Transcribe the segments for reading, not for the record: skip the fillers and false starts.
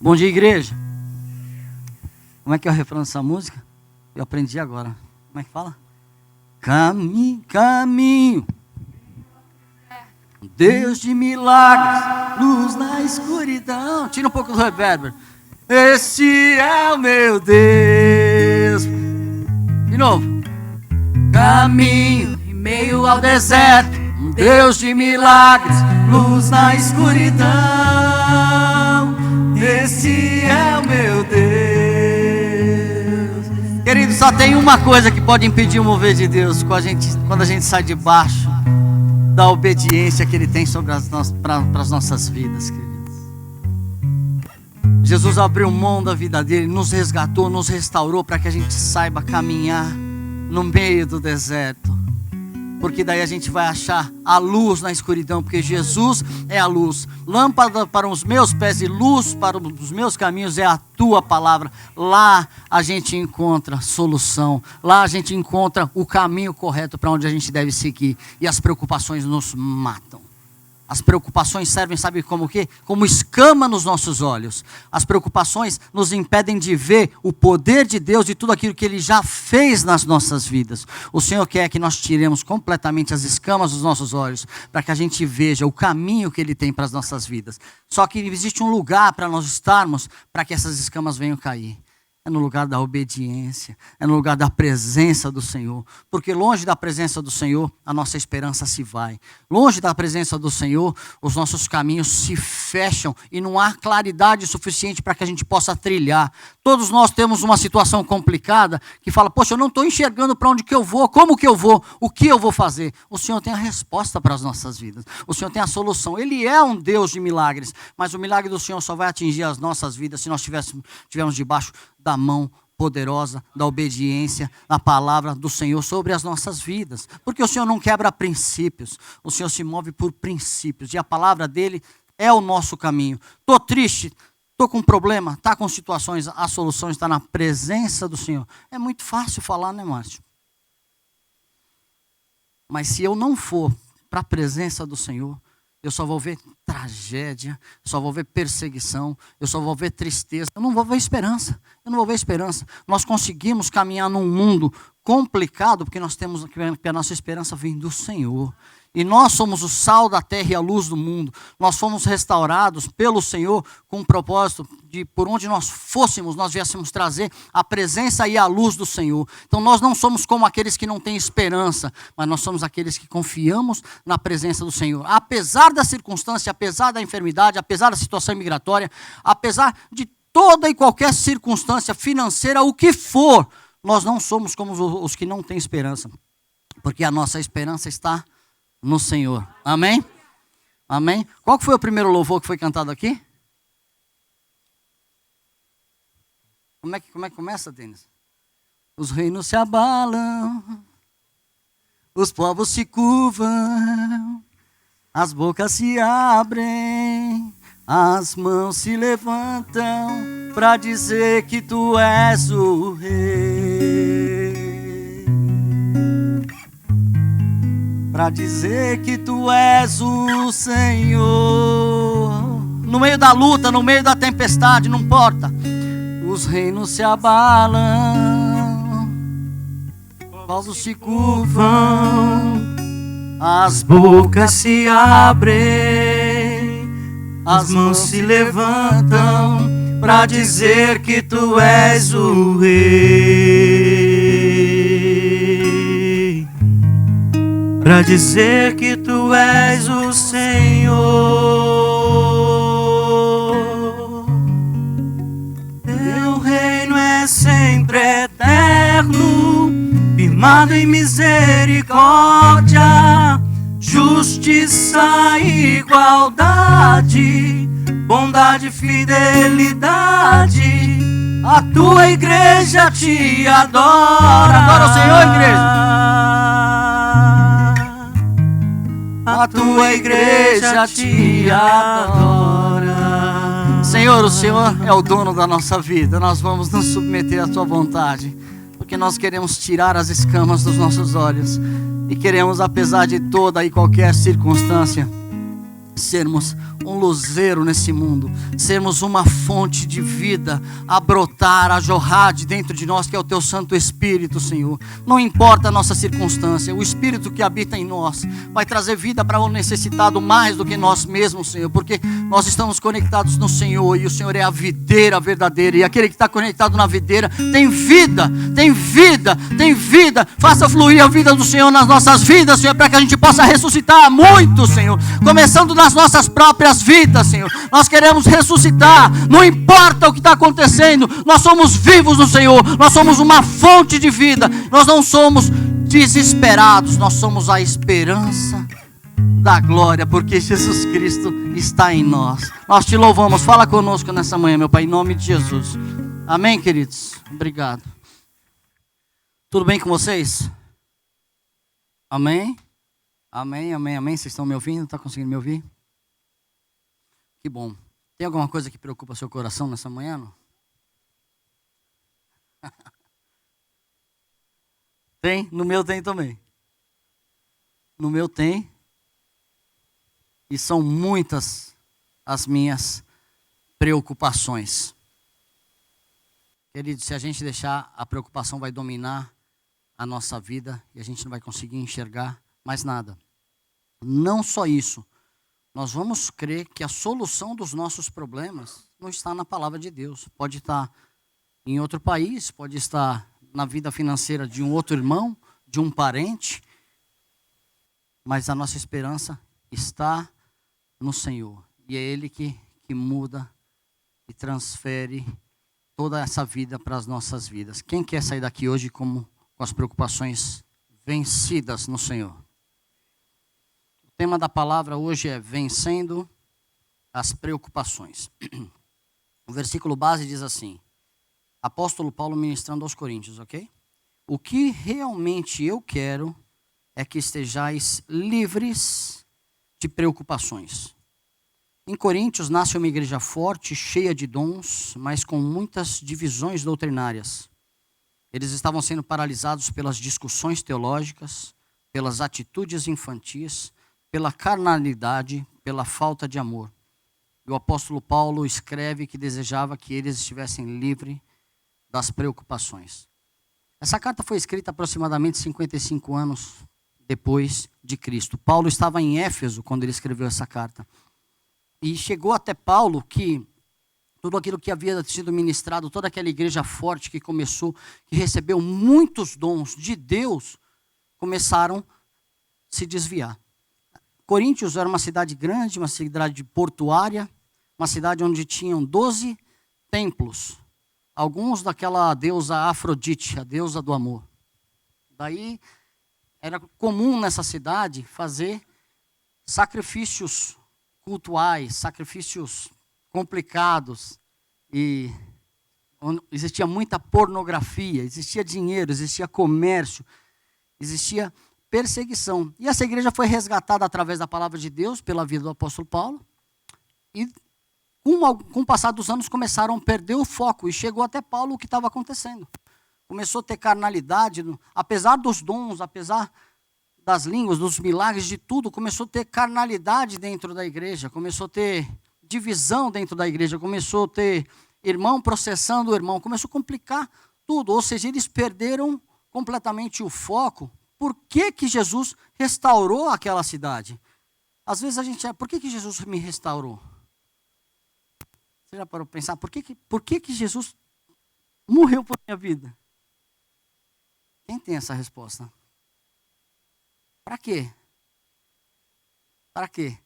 Bom dia, igreja. Como é que é o refrão dessa música? Eu aprendi agora. Como é que fala? Caminho, Deus de milagres, luz na escuridão. Tira um pouco do reverber. Esse é o meu Deus. De novo. Caminho em meio ao deserto, Deus de milagres, luz na escuridão. Esse é o meu Deus. Querido, só tem uma coisa que pode impedir o mover de Deus quando a gente sai debaixo da obediência que Ele tem sobre para as nossas vidas, queridos. Jesus abriu mão da vida dele, nos resgatou, nos restaurou para que a gente saiba caminhar no meio do deserto. Porque daí a gente vai achar a luz na escuridão, porque Jesus é a luz. Lâmpada para os meus pés e luz para os meus caminhos é a tua palavra. Lá a gente encontra solução. Lá a gente encontra o caminho correto para onde a gente deve seguir. E as preocupações nos matam. As preocupações servem, sabe como o quê? Como escama nos nossos olhos. As preocupações nos impedem de ver o poder de Deus e tudo aquilo que Ele já fez nas nossas vidas. O Senhor quer que nós tiremos completamente as escamas dos nossos olhos, para que a gente veja o caminho que Ele tem para as nossas vidas. Só que existe um lugar para nós estarmos, para que essas escamas venham cair. É no lugar da obediência, é no lugar da presença do Senhor. Porque longe da presença do Senhor, a nossa esperança se vai. Longe da presença do Senhor, os nossos caminhos se fecham e não há claridade suficiente para que a gente possa trilhar. Todos nós temos uma situação complicada que fala, poxa, eu não estou enxergando para onde que eu vou, como que eu vou, o que eu vou fazer. O Senhor tem a resposta para as nossas vidas. O Senhor tem a solução. Ele é um Deus de milagres, mas o milagre do Senhor só vai atingir as nossas vidas se nós estivermos debaixo da mão poderosa, da obediência, da palavra do Senhor sobre as nossas vidas. Porque o Senhor não quebra princípios, o Senhor se move por princípios, e a palavra dele é o nosso caminho. Estou triste, estou com problema, está com situações, a solução está na presença do Senhor. É muito fácil falar, né, Márcio? Mas se eu não for para a presença do Senhor, eu só vou ver tragédia, eu só vou ver perseguição, eu só vou ver tristeza, eu não vou ver esperança, Nós conseguimos caminhar num mundo complicado, porque nós temos que a nossa esperança vem do Senhor. E nós somos o sal da terra e a luz do mundo. Nós fomos restaurados pelo Senhor com o propósito de, por onde nós fôssemos, nós viéssemos trazer a presença e a luz do Senhor. Então nós não somos como aqueles que não têm esperança, mas nós somos aqueles que confiamos na presença do Senhor. Apesar da circunstância, apesar da enfermidade, apesar da situação migratória, apesar de toda e qualquer circunstância financeira, o que for, nós não somos como os que não têm esperança. Porque a nossa esperança está no Senhor. Amém? Amém? Qual que foi o primeiro louvor que foi cantado aqui? Como é que começa, Denis? Os reinos se abalam, os povos se curvam, as bocas se abrem, as mãos se levantam para dizer que tu és o Rei. Para dizer que tu és o Senhor. No meio da luta, no meio da tempestade, não importa. Os reinos se abalam, os povos se curvam, as bocas se abrem, as mãos se levantam para dizer que tu és o Rei. Para dizer que tu és o Senhor. Teu reino é sempre eterno, firmado em misericórdia, justiça e igualdade, bondade e fidelidade. A tua igreja te adora. Adora o Senhor, igreja. A tua igreja te adora. Senhor, o Senhor é o dono da nossa vida. Nós vamos nos submeter à tua vontade, porque nós queremos tirar as escamas dos nossos olhos e queremos, apesar de toda e qualquer circunstância, sermos um luzeiro nesse mundo, sermos uma fonte de vida a brotar, a jorrar de dentro de nós, que é o Teu Santo Espírito, Senhor. Não importa a nossa circunstância, o Espírito que habita em nós vai trazer vida para o necessitado mais do que nós mesmos, Senhor, porque nós estamos conectados no Senhor, e o Senhor é a videira verdadeira, e aquele que está conectado na videira tem vida, tem vida, tem vida. Faça fluir a vida do Senhor nas nossas vidas, Senhor, para que a gente possa ressuscitar muito, Senhor, começando nas nossas próprias vidas, Senhor. Nós queremos ressuscitar, não importa o que está acontecendo, nós somos vivos no Senhor, nós somos uma fonte de vida, nós não somos desesperados, nós somos a esperança da glória, porque Jesus Cristo está em nós. Nós te louvamos, fala conosco nessa manhã, meu Pai, em nome de Jesus. Amém, queridos? Obrigado. Tudo bem com vocês? Amém? Amém, amém, amém. Vocês estão me ouvindo? Estão conseguindo me ouvir? Que bom. Tem alguma coisa que preocupa seu coração nessa manhã? Não? Tem? No meu tem também. No meu tem. E são muitas as minhas preocupações. Querido, se a gente deixar, a preocupação vai dominar a nossa vida e a gente não vai conseguir enxergar mais nada. Não só isso, nós vamos crer que a solução dos nossos problemas não está na palavra de Deus. Pode estar em outro país, pode estar na vida financeira de um outro irmão, de um parente, mas a nossa esperança está no Senhor. E é Ele que muda e transfere toda essa vida para as nossas vidas. Quem quer sair daqui hoje com as preocupações vencidas no Senhor? O tema da palavra hoje é vencendo as preocupações. O versículo base diz assim, apóstolo Paulo ministrando aos Coríntios, ok? O que realmente eu quero é que estejais livres de preocupações. Em Coríntios nasce uma igreja forte, cheia de dons, mas com muitas divisões doutrinárias. Eles estavam sendo paralisados pelas discussões teológicas, pelas atitudes infantis, pela carnalidade, pela falta de amor. E o apóstolo Paulo escreve que desejava que eles estivessem livres das preocupações. Essa carta foi escrita aproximadamente 55 anos depois de Cristo. Paulo estava em Éfeso quando ele escreveu essa carta. E chegou até Paulo que tudo aquilo que havia sido ministrado, toda aquela igreja forte que começou, que recebeu muitos dons de Deus, começaram a se desviar. Coríntios era uma cidade grande, uma cidade portuária, uma cidade onde tinham 12 templos, alguns daquela deusa Afrodite, a deusa do amor. Daí era comum nessa cidade fazer sacrifícios cultuais, sacrifícios complicados, e existia muita pornografia, existia dinheiro, existia comércio, existia perseguição. E essa igreja foi resgatada através da palavra de Deus, pela vida do apóstolo Paulo, e com o passar dos anos começaram a perder o foco, e chegou até Paulo o que estava acontecendo. Começou a ter carnalidade, apesar dos dons, apesar das línguas, dos milagres, de tudo, começou a ter carnalidade dentro da igreja, começou a ter divisão dentro da igreja, começou a ter irmão processando o irmão, começou a complicar tudo, ou seja, eles perderam completamente o foco. Por que Jesus restaurou aquela cidade? Às vezes a gente, por que Jesus me restaurou? Você já parou para pensar, por que Jesus morreu por minha vida? Quem tem essa resposta? Para quê? Para quê?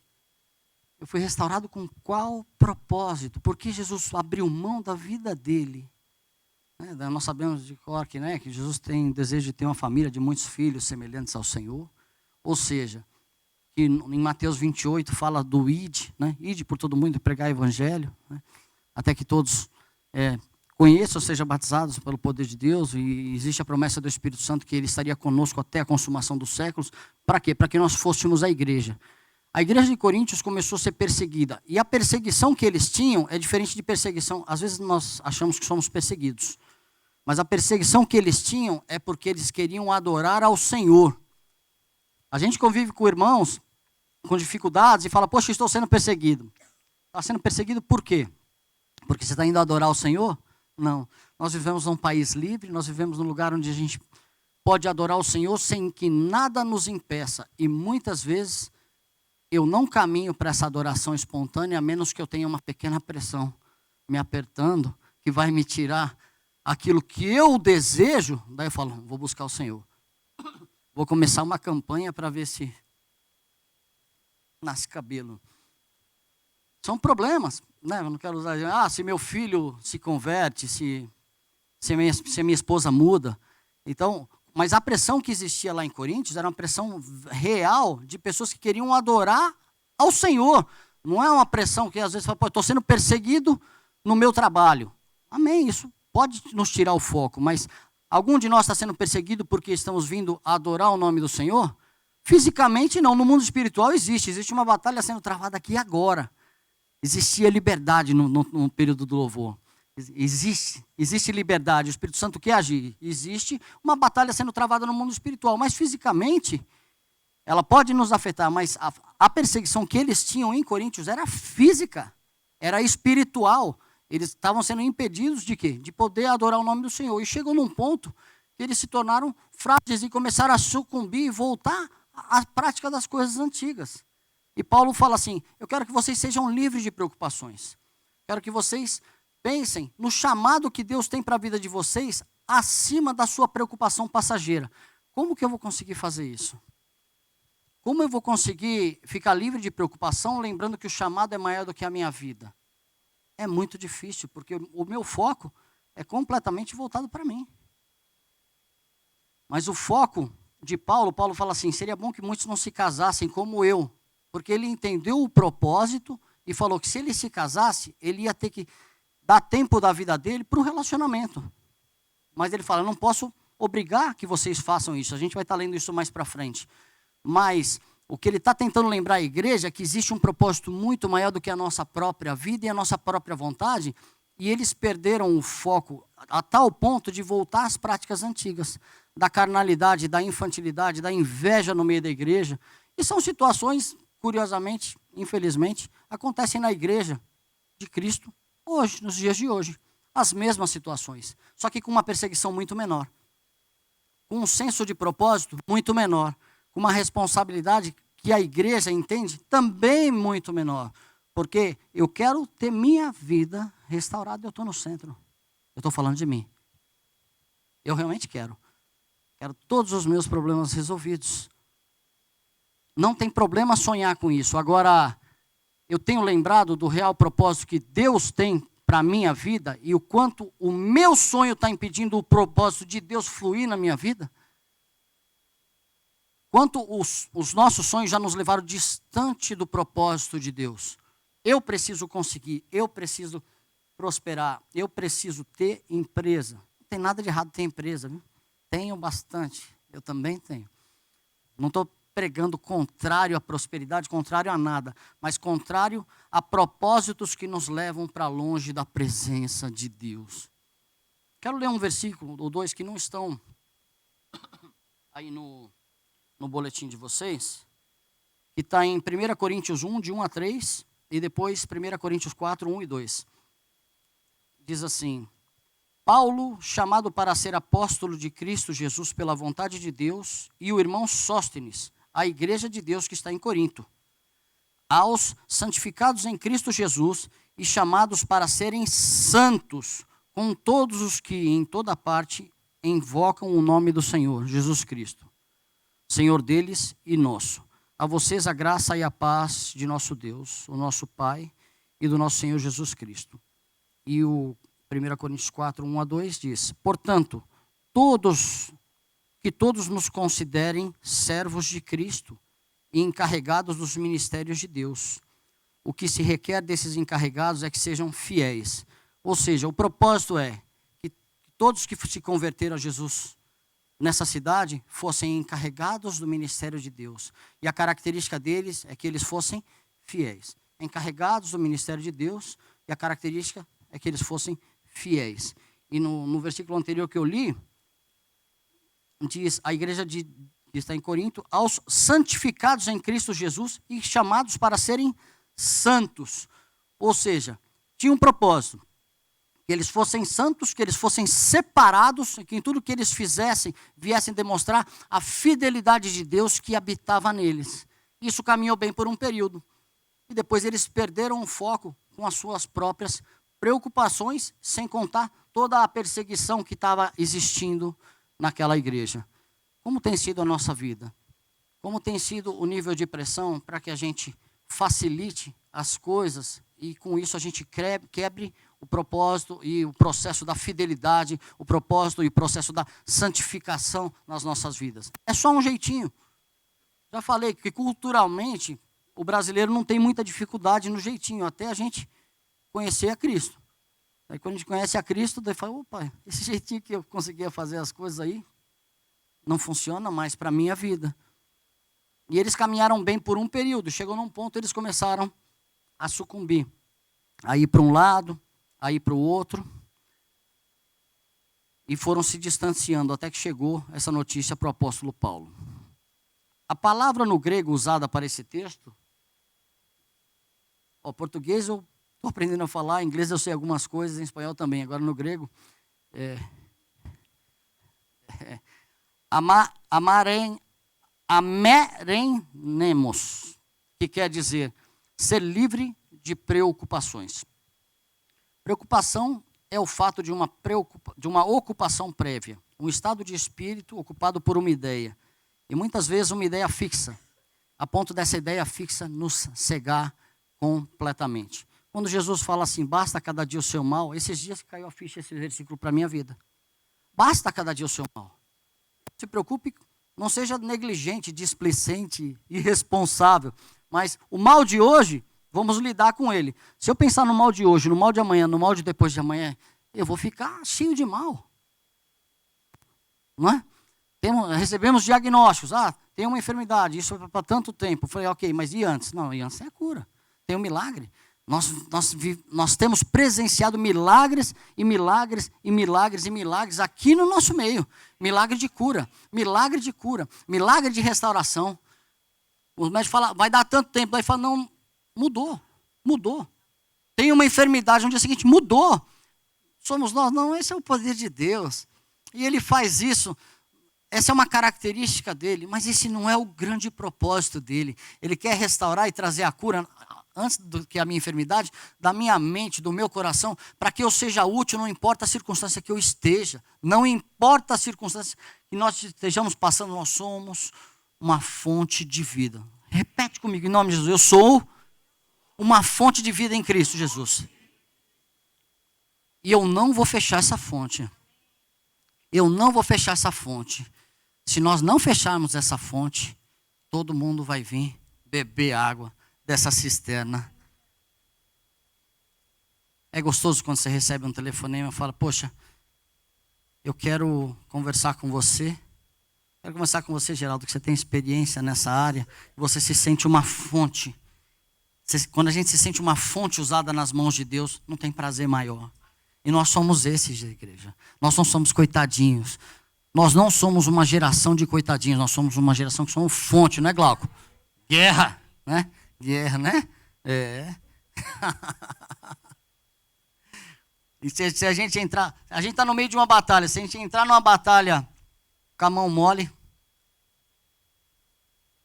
Eu fui restaurado com qual propósito? Por que Jesus abriu mão da vida dele? Nós sabemos de cor que Jesus tem desejo de ter uma família de muitos filhos semelhantes ao Senhor. Ou seja, que em Mateus 28 fala do ide, ide por todo mundo e pregar o evangelho, até que todos conheçam, sejam batizados pelo poder de Deus, e existe a promessa do Espírito Santo que ele estaria conosco até a consumação dos séculos. Para quê? Para que nós fôssemos a igreja. A igreja de Coríntios começou a ser perseguida, e a perseguição que eles tinham é diferente de perseguição. Às vezes nós achamos que somos perseguidos, mas a perseguição que eles tinham é porque eles queriam adorar ao Senhor. A gente convive com irmãos com dificuldades e fala, poxa, estou sendo perseguido. Está sendo perseguido por quê? Porque você está indo adorar o Senhor? Não. Nós vivemos num país livre, nós vivemos num lugar onde a gente pode adorar o Senhor sem que nada nos impeça. E muitas vezes eu não caminho para essa adoração espontânea, a menos que eu tenha uma pequena pressão me apertando, que vai me tirar aquilo que eu desejo. Daí eu falo, vou buscar o Senhor. Vou começar uma campanha para ver se nasce cabelo. São problemas, né? Eu não quero usar, se meu filho se converte, se minha esposa muda. Então, mas a pressão que existia lá em Coríntios era uma pressão real de pessoas que queriam adorar ao Senhor. Não é uma pressão que às vezes fala, estou sendo perseguido no meu trabalho. Amém, isso pode nos tirar o foco, mas algum de nós está sendo perseguido porque estamos vindo adorar o nome do Senhor? Fisicamente não, no mundo espiritual existe uma batalha sendo travada aqui agora. Existia liberdade no período do louvor. Existe liberdade, o Espírito Santo quer agir. Existe uma batalha sendo travada no mundo espiritual, mas fisicamente ela pode nos afetar, mas a perseguição que eles tinham em Coríntios era física, era espiritual. Eles estavam sendo impedidos de quê? De poder adorar o nome do Senhor. E chegou num ponto que eles se tornaram frágeis e começaram a sucumbir e voltar à prática das coisas antigas. E Paulo fala assim, eu quero que vocês sejam livres de preocupações. Quero que vocês pensem no chamado que Deus tem para a vida de vocês acima da sua preocupação passageira. Como que eu vou conseguir fazer isso? Como eu vou conseguir ficar livre de preocupação, lembrando que o chamado é maior do que a minha vida? É muito difícil, porque o meu foco é completamente voltado para mim. Mas o foco de Paulo fala assim, seria bom que muitos não se casassem como eu, porque ele entendeu o propósito e falou que se ele se casasse, ele ia ter que dar tempo da vida dele para o relacionamento. Mas ele fala, eu não posso obrigar que vocês façam isso, a gente vai estar lendo isso mais para frente. Mas o que ele está tentando lembrar à igreja é que existe um propósito muito maior do que a nossa própria vida e a nossa própria vontade, e eles perderam o foco a tal ponto de voltar às práticas antigas, da carnalidade, da infantilidade, da inveja no meio da igreja. E são situações, curiosamente, infelizmente, acontecem na igreja de Cristo hoje, nos dias de hoje. As mesmas situações, só que com uma perseguição muito menor, com um senso de propósito muito menor, com uma responsabilidade que a igreja entende também muito menor. Porque eu quero ter minha vida restaurada, eu estou no centro. Eu estou falando de mim. Eu realmente quero. Quero todos os meus problemas resolvidos. Não tem problema sonhar com isso. Agora, eu tenho lembrado do real propósito que Deus tem para a minha vida e o quanto o meu sonho está impedindo o propósito de Deus fluir na minha vida. Quanto os nossos sonhos já nos levaram distante do propósito de Deus. Eu preciso conseguir, eu preciso prosperar, eu preciso ter empresa. Não tem nada de errado ter empresa, viu? Tenho bastante, eu também tenho. Não estou pregando contrário à prosperidade, contrário a nada, mas contrário a propósitos que nos levam para longe da presença de Deus. Quero ler um versículo ou dois que não estão aí no boletim de vocês, que está em 1 Coríntios 1, de 1 a 3, e depois 1 Coríntios 4, 1 e 2. Diz assim, Paulo, chamado para ser apóstolo de Cristo Jesus pela vontade de Deus, e o irmão Sóstenes, a igreja de Deus que está em Corinto, aos santificados em Cristo Jesus e chamados para serem santos, com todos os que em toda parte invocam o nome do Senhor, Jesus Cristo, Senhor deles e nosso. A vocês a graça e a paz de nosso Deus, o nosso Pai e do nosso Senhor Jesus Cristo. E o 1 Coríntios 4, 1 a 2 diz, portanto, que todos nos considerem servos de Cristo e encarregados dos ministérios de Deus. O que se requer desses encarregados é que sejam fiéis. Ou seja, o propósito é que todos que se converteram a Jesus nessa cidade fossem encarregados do ministério de Deus. E a característica deles é que eles fossem fiéis. Encarregados do ministério de Deus, e a característica é que eles fossem fiéis. E no versículo anterior que eu li, diz, a igreja que está em Corinto, aos santificados em Cristo Jesus e chamados para serem santos. Ou seja, tinha um propósito, que eles fossem santos, que eles fossem separados, que em tudo que eles fizessem, viessem demonstrar a fidelidade de Deus que habitava neles. Isso caminhou bem por um período. E depois eles perderam o foco com as suas próprias preocupações, sem contar toda a perseguição que estava existindo naquela igreja. Como tem sido a nossa vida? Como tem sido o nível de pressão para que a gente facilite as coisas e com isso a gente quebre o propósito e o processo da fidelidade, o propósito e o processo da santificação nas nossas vidas? É só um jeitinho. Já falei que culturalmente o brasileiro não tem muita dificuldade no jeitinho, até a gente conhecer a Cristo. Aí quando a gente conhece a Cristo, daí fala, opa, esse jeitinho que eu conseguia fazer as coisas aí, não funciona mais para a minha vida. E eles caminharam bem por um período, chegou num ponto, eles começaram a sucumbir. A ir para um lado, a ir para o outro. E foram se distanciando, até que chegou essa notícia para o apóstolo Paulo. A palavra no grego usada para esse texto, português eu estou aprendendo a falar, em inglês eu sei algumas coisas, em espanhol também, agora no grego, amerenemos, que quer dizer ser livre de preocupações. Preocupação é o fato de uma ocupação prévia, um estado de espírito ocupado por uma ideia, e muitas vezes uma ideia fixa, a ponto dessa ideia fixa nos cegar completamente. Quando Jesus fala assim, basta cada dia o seu mal, esses dias caiu a ficha esse versículo para a minha vida. Basta cada dia o seu mal. Não se preocupe, não seja negligente, displicente, irresponsável, mas o mal de hoje, vamos lidar com ele. Se eu pensar no mal de hoje, no mal de amanhã, no mal de depois de amanhã, eu vou ficar cheio de mal. Não é? Recebemos diagnósticos, tem uma enfermidade, isso é para tanto tempo. Eu falei, ok, mas e antes? Não, e antes é a cura. Tem um milagre. Nós temos presenciado milagres e milagres e milagres e milagres aqui no nosso meio. Milagre de cura, milagre de restauração. Os médicos falam, vai dar tanto tempo. Daí fala, não, mudou. Tem uma enfermidade no dia seguinte, mudou. Somos nós? Não, esse é o poder de Deus. E ele faz isso. Essa é uma característica dele, mas esse não é o grande propósito dele. Ele quer restaurar e trazer a cura, antes do que a minha enfermidade, da minha mente, do meu coração, para que eu seja útil, não importa a circunstância que eu esteja, não importa a circunstância que nós estejamos passando, nós somos uma fonte de vida. Repete comigo, em nome de Jesus, eu sou uma fonte de vida em Cristo Jesus. E eu não vou fechar essa fonte. Se nós não fecharmos essa fonte, todo mundo vai vir beber água dessa cisterna. É gostoso quando você recebe um telefonema e fala, poxa, eu quero conversar com você. Quero conversar com você, Geraldo, que você tem experiência nessa área. Você se sente uma fonte. Quando a gente se sente uma fonte usada nas mãos de Deus, não tem prazer maior. E nós somos esses da igreja. Nós não somos coitadinhos. Nós não somos uma geração de coitadinhos. Nós somos uma geração que somos fonte, não é, Glauco? Guerra, né? Guerra, né? É. E se a gente entrar... A gente está no meio de uma batalha. Se a gente entrar numa batalha com a mão mole,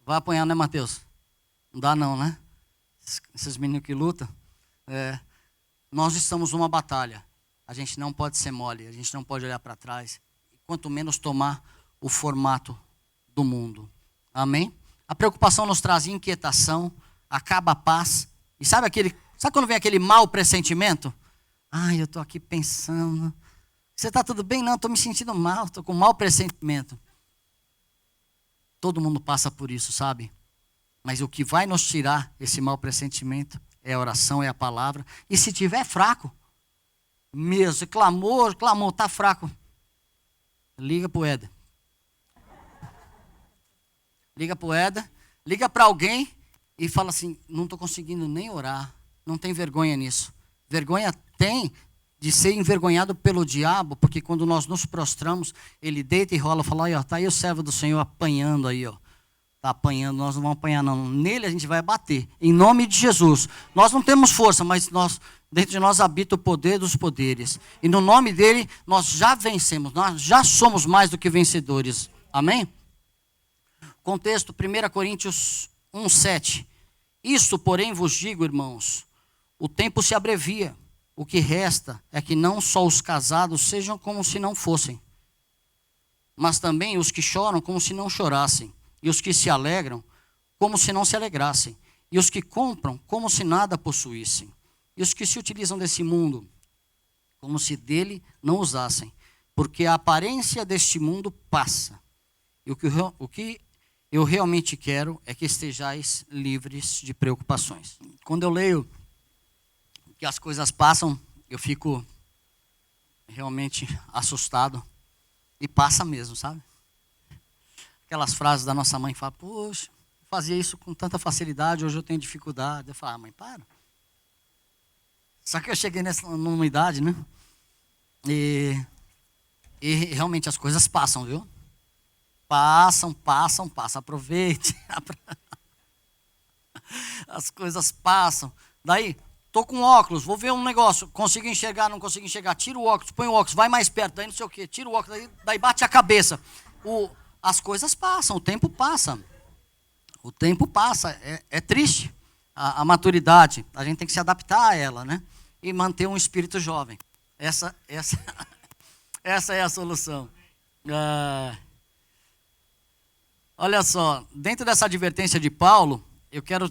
vai apanhar, né, Mateus? Não dá não, né? Esses meninos que lutam. Nós estamos numa batalha. A gente não pode ser mole, a gente não pode olhar para trás, quanto menos tomar o formato do mundo. Amém? A preocupação nos traz inquietação, acaba a paz. E sabe quando vem aquele mau pressentimento? Eu estou aqui pensando. Você está tudo bem? Não, estou me sentindo mal, estou com mau pressentimento. Todo mundo passa por isso, sabe? Mas o que vai nos tirar esse mau pressentimento é a oração, é a palavra. E se tiver fraco, mesmo, clamou, está fraco. Liga para o Éder. Liga para alguém e fala assim, não estou conseguindo nem orar. Não tem vergonha nisso. Vergonha tem de ser envergonhado pelo diabo, porque quando nós nos prostramos, ele deita e rola, fala, ó, tá aí o servo do Senhor apanhando aí, ó. Tá apanhando, nós não vamos apanhar não. Nele a gente vai bater, em nome de Jesus. Nós não temos força, mas dentro de nós habita o poder dos poderes. E no nome dele, nós já vencemos, nós já somos mais do que vencedores. Amém? Contexto, 1 Coríntios 1:7. Isto, porém, vos digo, irmãos, o tempo se abrevia. O que resta é que não só os casados sejam como se não fossem, mas também os que choram como se não chorassem, e os que se alegram como se não se alegrassem, e os que compram como se nada possuíssem, e os que se utilizam desse mundo como se dele não usassem, porque a aparência deste mundo passa. E o que eu realmente quero é que estejais livres de preocupações. Quando eu leio que as coisas passam, eu fico realmente assustado. E passa mesmo, sabe? Aquelas frases da nossa mãe que fala, poxa, eu fazia isso com tanta facilidade, hoje eu tenho dificuldade. Eu falo, mãe, para. Só que eu cheguei numa idade, né? E realmente as coisas passam, viu? Passam. Aproveite. As coisas passam. Daí, tô com óculos, vou ver um negócio, consigo enxergar, não consigo enxergar, tira o óculos, põe o óculos, vai mais perto, daí não sei o quê, tira o óculos, daí bate a cabeça. As coisas passam, o tempo passa. O tempo passa, é triste a maturidade, a gente tem que se adaptar a ela, né? E manter um espírito jovem. Essa é a solução. Olha só, dentro dessa advertência de Paulo, eu quero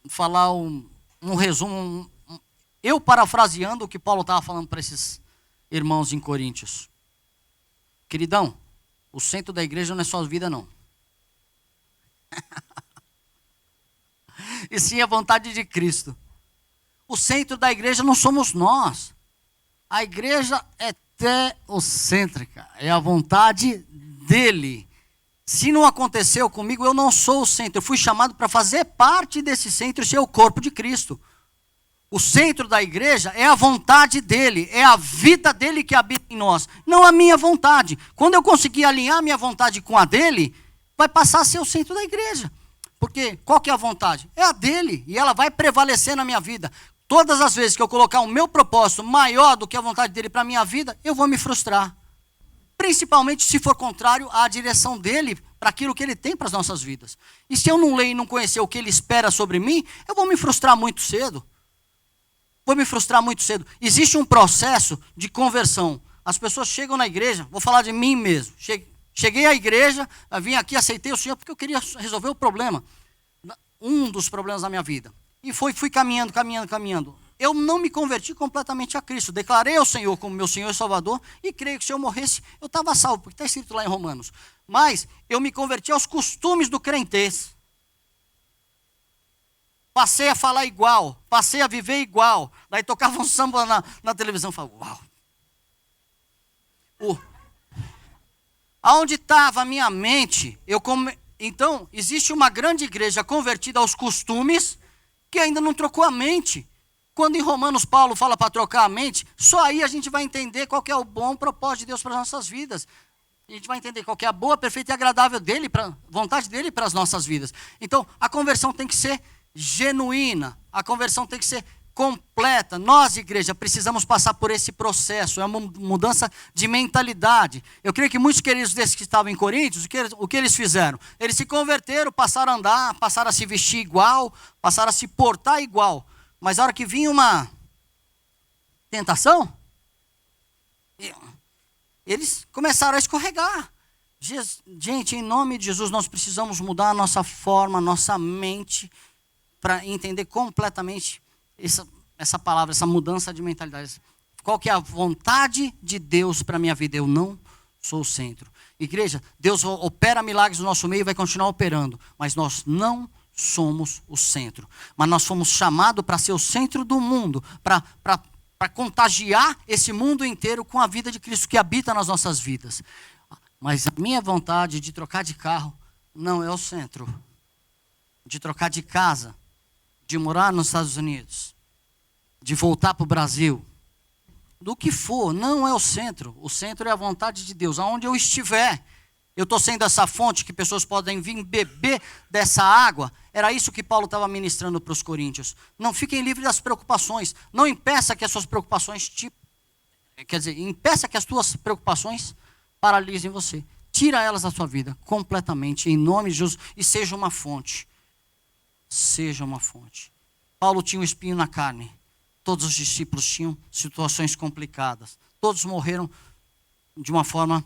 falar um resumo, eu parafraseando o que Paulo estava falando para esses irmãos em Coríntios. Queridão, o centro da igreja não é só a vida, não. E sim a vontade de Cristo. O centro da igreja não somos nós. A igreja é teocêntrica, é a vontade dele. Se não aconteceu comigo, eu não sou o centro. Eu fui chamado para fazer parte desse centro e ser o corpo de Cristo. O centro da igreja é a vontade dele, é a vida dele que habita em nós, não a minha vontade. Quando eu conseguir alinhar a minha vontade com a dele, vai passar a ser o centro da igreja. Porque qual que é a vontade? É a dele, e ela vai prevalecer na minha vida. Todas as vezes que eu colocar o meu propósito maior do que a vontade dele para a minha vida, eu vou me frustrar. Principalmente se for contrário à direção dele, para aquilo que ele tem para as nossas vidas. E se eu não ler e não conhecer o que ele espera sobre mim, eu vou me frustrar muito cedo. Existe um processo de conversão. As pessoas chegam na igreja, vou falar de mim mesmo. Cheguei à igreja, vim aqui, aceitei o Senhor porque eu queria resolver o problema. Um dos problemas da minha vida. E fui caminhando. Eu não me converti completamente a Cristo. Declarei ao Senhor como meu Senhor e Salvador e creio que se eu morresse, eu estava salvo, porque está escrito lá em Romanos. Mas eu me converti aos costumes do crentez. Passei a falar igual, passei a viver igual. Daí tocava um samba na televisão, falava, uau. Aonde estava a minha mente, então, existe uma grande igreja convertida aos costumes que ainda não trocou a mente. Quando em Romanos Paulo fala para trocar a mente, só aí a gente vai entender qual que é o bom propósito de Deus para as nossas vidas. A gente vai entender qual que é a boa, perfeita e agradável dele, vontade dele para as nossas vidas. Então, a conversão tem que ser genuína, a conversão tem que ser completa. Nós, igreja, precisamos passar por esse processo, é uma mudança de mentalidade. Eu creio que muitos queridos desses que estavam em Coríntios, o que eles fizeram? Eles se converteram, passaram a andar, passaram a se vestir igual, passaram a se portar igual. Mas a hora que vinha uma tentação, eles começaram a escorregar. Gente, em nome de Jesus, nós precisamos mudar a nossa forma, a nossa mente, para entender completamente essa palavra, essa mudança de mentalidade. Qual que é a vontade de Deus para a minha vida? Eu não sou o centro. Igreja, Deus opera milagres no nosso meio e vai continuar operando, mas nós não somos o centro. Mas nós fomos chamados para ser o centro do mundo, para contagiar esse mundo inteiro com a vida de Cristo que habita nas nossas vidas. Mas a minha vontade de trocar de carro não é o centro. De trocar de casa, de morar nos Estados Unidos, de voltar para o Brasil, do que for, não é o centro. O centro é a vontade de Deus. Aonde eu estiver, eu estou sendo essa fonte que pessoas podem vir beber dessa água. Era isso que Paulo estava ministrando para os coríntios. Não fiquem livres das preocupações. Não impeça que as suas preocupações impeça que as tuas preocupações paralisem você. Tira elas da sua vida completamente, em nome de Jesus, e seja uma fonte. Seja uma fonte. Paulo tinha um espinho na carne. Todos os discípulos tinham situações complicadas. Todos morreram de uma forma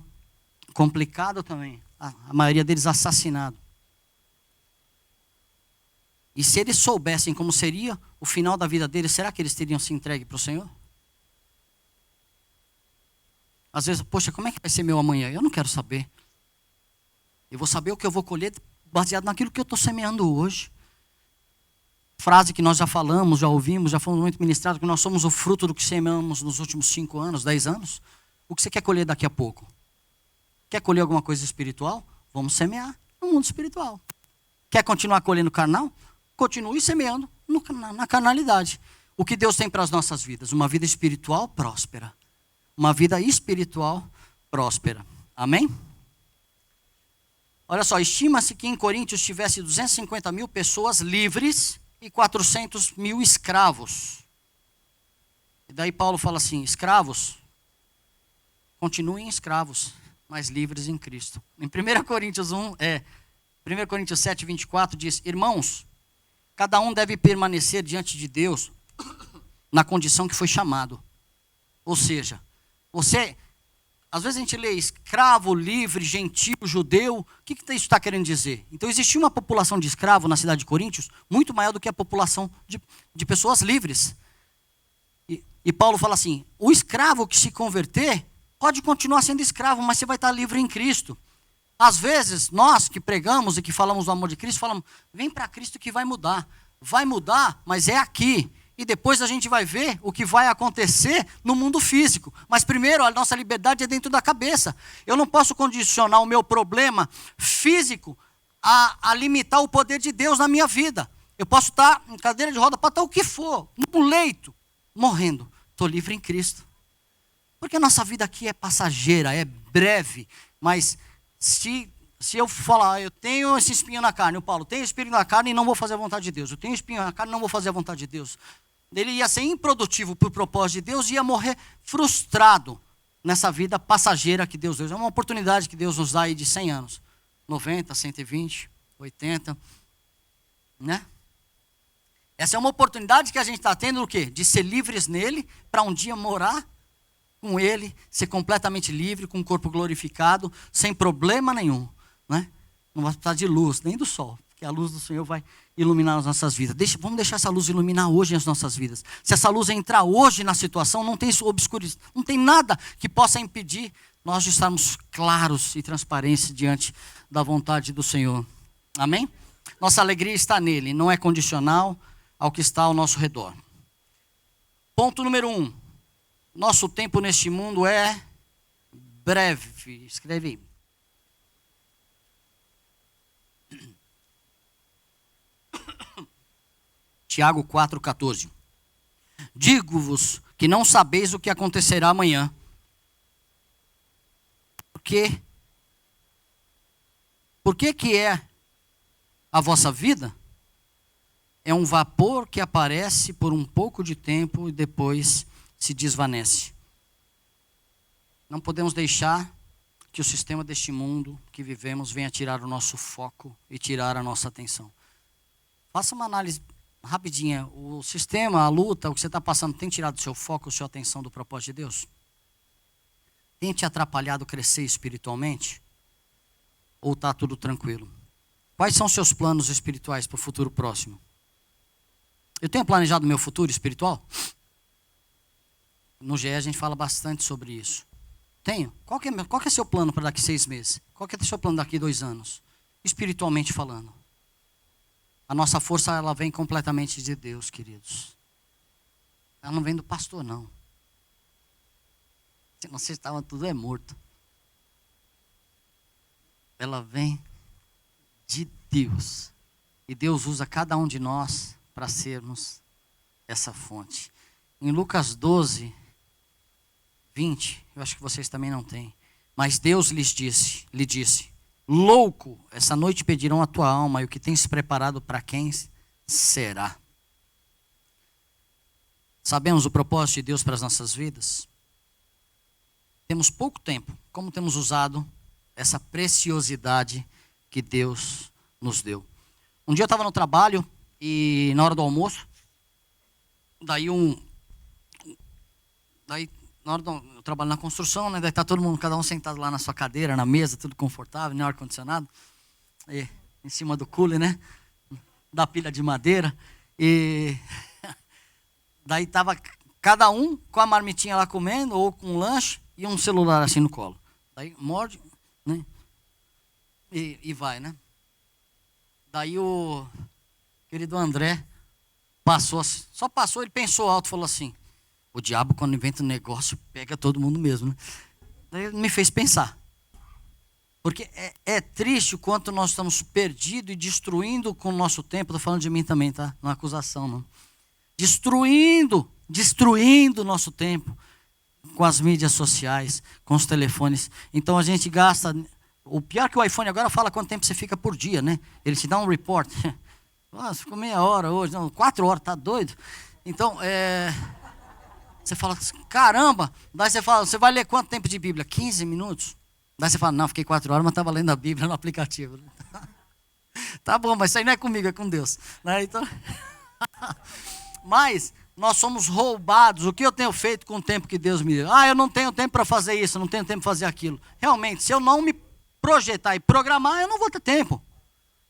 complicada também. A maioria deles assassinado. E se eles soubessem como seria o final da vida deles, será que eles teriam se entregue para o Senhor? Às vezes, poxa, como é que vai ser meu amanhã? Eu não quero saber. Eu vou saber o que eu vou colher baseado naquilo que eu estou semeando hoje. Frase que nós já falamos, já ouvimos, já fomos muito ministrados, que nós somos o fruto do que semeamos nos últimos 5 anos, 10 anos. O que você quer colher daqui a pouco? Quer colher alguma coisa espiritual? Vamos semear no mundo espiritual. Quer continuar colhendo carnal? Continue semeando na carnalidade. O que Deus tem para as nossas vidas? Uma vida espiritual próspera. Uma vida espiritual próspera. Amém? Olha só, estima-se que em Coríntios tivesse 250 mil pessoas livres e 400 mil escravos. E daí Paulo fala assim, escravos, continuem escravos, mas livres em Cristo. Em 1 Coríntios 1 7, 24 diz, irmãos, cada um deve permanecer diante de Deus na condição que foi chamado. Ou seja, às vezes a gente lê escravo, livre, gentil, judeu, o que isso está querendo dizer? Então existia uma população de escravos na cidade de Coríntios, muito maior do que a população de pessoas livres. E Paulo fala assim, o escravo que se converter, pode continuar sendo escravo, mas você vai estar livre em Cristo. Às vezes, nós que pregamos e que falamos do amor de Cristo, falamos, vem para Cristo que vai mudar. Vai mudar, mas é aqui. E depois a gente vai ver o que vai acontecer no mundo físico. Mas primeiro, a nossa liberdade é dentro da cabeça. Eu não posso condicionar o meu problema físico a limitar o poder de Deus na minha vida. Eu posso estar em cadeira de roda, para estar o que for, num leito, morrendo. Estou livre em Cristo. Porque a nossa vida aqui é passageira, é breve. Mas se eu falar, eu tenho esse espinho na carne, o Paulo tem espinho na carne e não vou fazer a vontade de Deus. Eu tenho espinho na carne e não vou fazer a vontade de Deus. Ele ia ser improdutivo por propósito de Deus e ia morrer frustrado nessa vida passageira que Deus deu. É uma oportunidade que Deus nos dá aí de 100 anos. 90, 120, 80, né? Essa é uma oportunidade que a gente está tendo, o quê? De ser livres nele, para um dia morar com ele, ser completamente livre, com o corpo glorificado, sem problema nenhum, né? Não vai precisar de luz, nem do sol, porque a luz do Senhor vai iluminar as nossas vidas. Vamos deixar essa luz iluminar hoje as nossas vidas. Se essa luz entrar hoje na situação, não tem obscuridade, não tem nada que possa impedir nós de estarmos claros e transparentes diante da vontade do Senhor. Amém? Nossa alegria está nele, não é condicional ao que está ao nosso redor. Ponto número 1. Nosso tempo neste mundo é breve. Escreve aí. Tiago 4,14. Digo-vos que não sabeis o que acontecerá amanhã. Por que é a vossa vida? É um vapor que aparece por um pouco de tempo e depois se desvanece. Não podemos deixar que o sistema deste mundo que vivemos venha tirar o nosso foco e tirar a nossa atenção. Faça uma análise rapidinha. O sistema, a luta, o que você está passando, tem tirado o seu foco, a sua atenção do propósito de Deus? Tem te atrapalhado crescer espiritualmente? Ou está tudo tranquilo? Quais são os seus planos espirituais para o futuro próximo? Eu tenho planejado meu futuro espiritual? No GE a gente fala bastante sobre isso. Tenho. Qual que é seu plano para daqui 6 meses? Qual que é o seu plano daqui 2 anos? Espiritualmente falando. A nossa força, ela vem completamente de Deus, queridos. Ela não vem do pastor, não. Se não se estava tudo morto. Ela vem de Deus. E Deus usa cada um de nós para sermos essa fonte. Em Lucas 12, 20, eu acho que vocês também não têm. Mas Deus lhe disse, louco, essa noite pedirão a tua alma, e o que tens preparado para quem será? Sabemos o propósito de Deus para as nossas vidas? Temos pouco tempo. Como temos usado essa preciosidade que Deus nos deu? Um dia eu estava no trabalho e na hora do almoço, na hora eu trabalho na construção, né? Daí tá todo mundo, cada um sentado lá na sua cadeira, na mesa, tudo confortável, né? Ar-condicionado, em cima do cooler, né? Da pilha de madeira. E daí tava cada um com a marmitinha lá comendo, ou com um lanche, e um celular assim no colo. Daí morde, né? E vai, né? Daí o querido André passou, só passou, ele pensou alto, falou assim, o diabo quando inventa um negócio, pega todo mundo mesmo, né? Daí ele me fez pensar. Porque é triste o quanto nós estamos perdidos e destruindo com o nosso tempo. Estou falando de mim também, tá? Não é acusação, não. Destruindo o nosso tempo com as mídias sociais, com os telefones. Então a gente gasta... O pior é que o iPhone agora fala quanto tempo você fica por dia, né? Ele te dá um report. Nossa, ficou meia hora hoje, não, 4 horas, tá doido? Então, você fala, caramba, daí você fala, você vai ler quanto tempo de Bíblia? 15 minutos? Daí você fala, não, fiquei 4 horas, mas estava lendo a Bíblia no aplicativo. Tá bom, mas isso aí não é comigo, é com Deus. Né? Então, mas nós somos roubados. O que eu tenho feito com o tempo que Deus me deu? Eu não tenho tempo para fazer isso, eu não tenho tempo para fazer aquilo. Realmente, se eu não me projetar e programar, eu não vou ter tempo.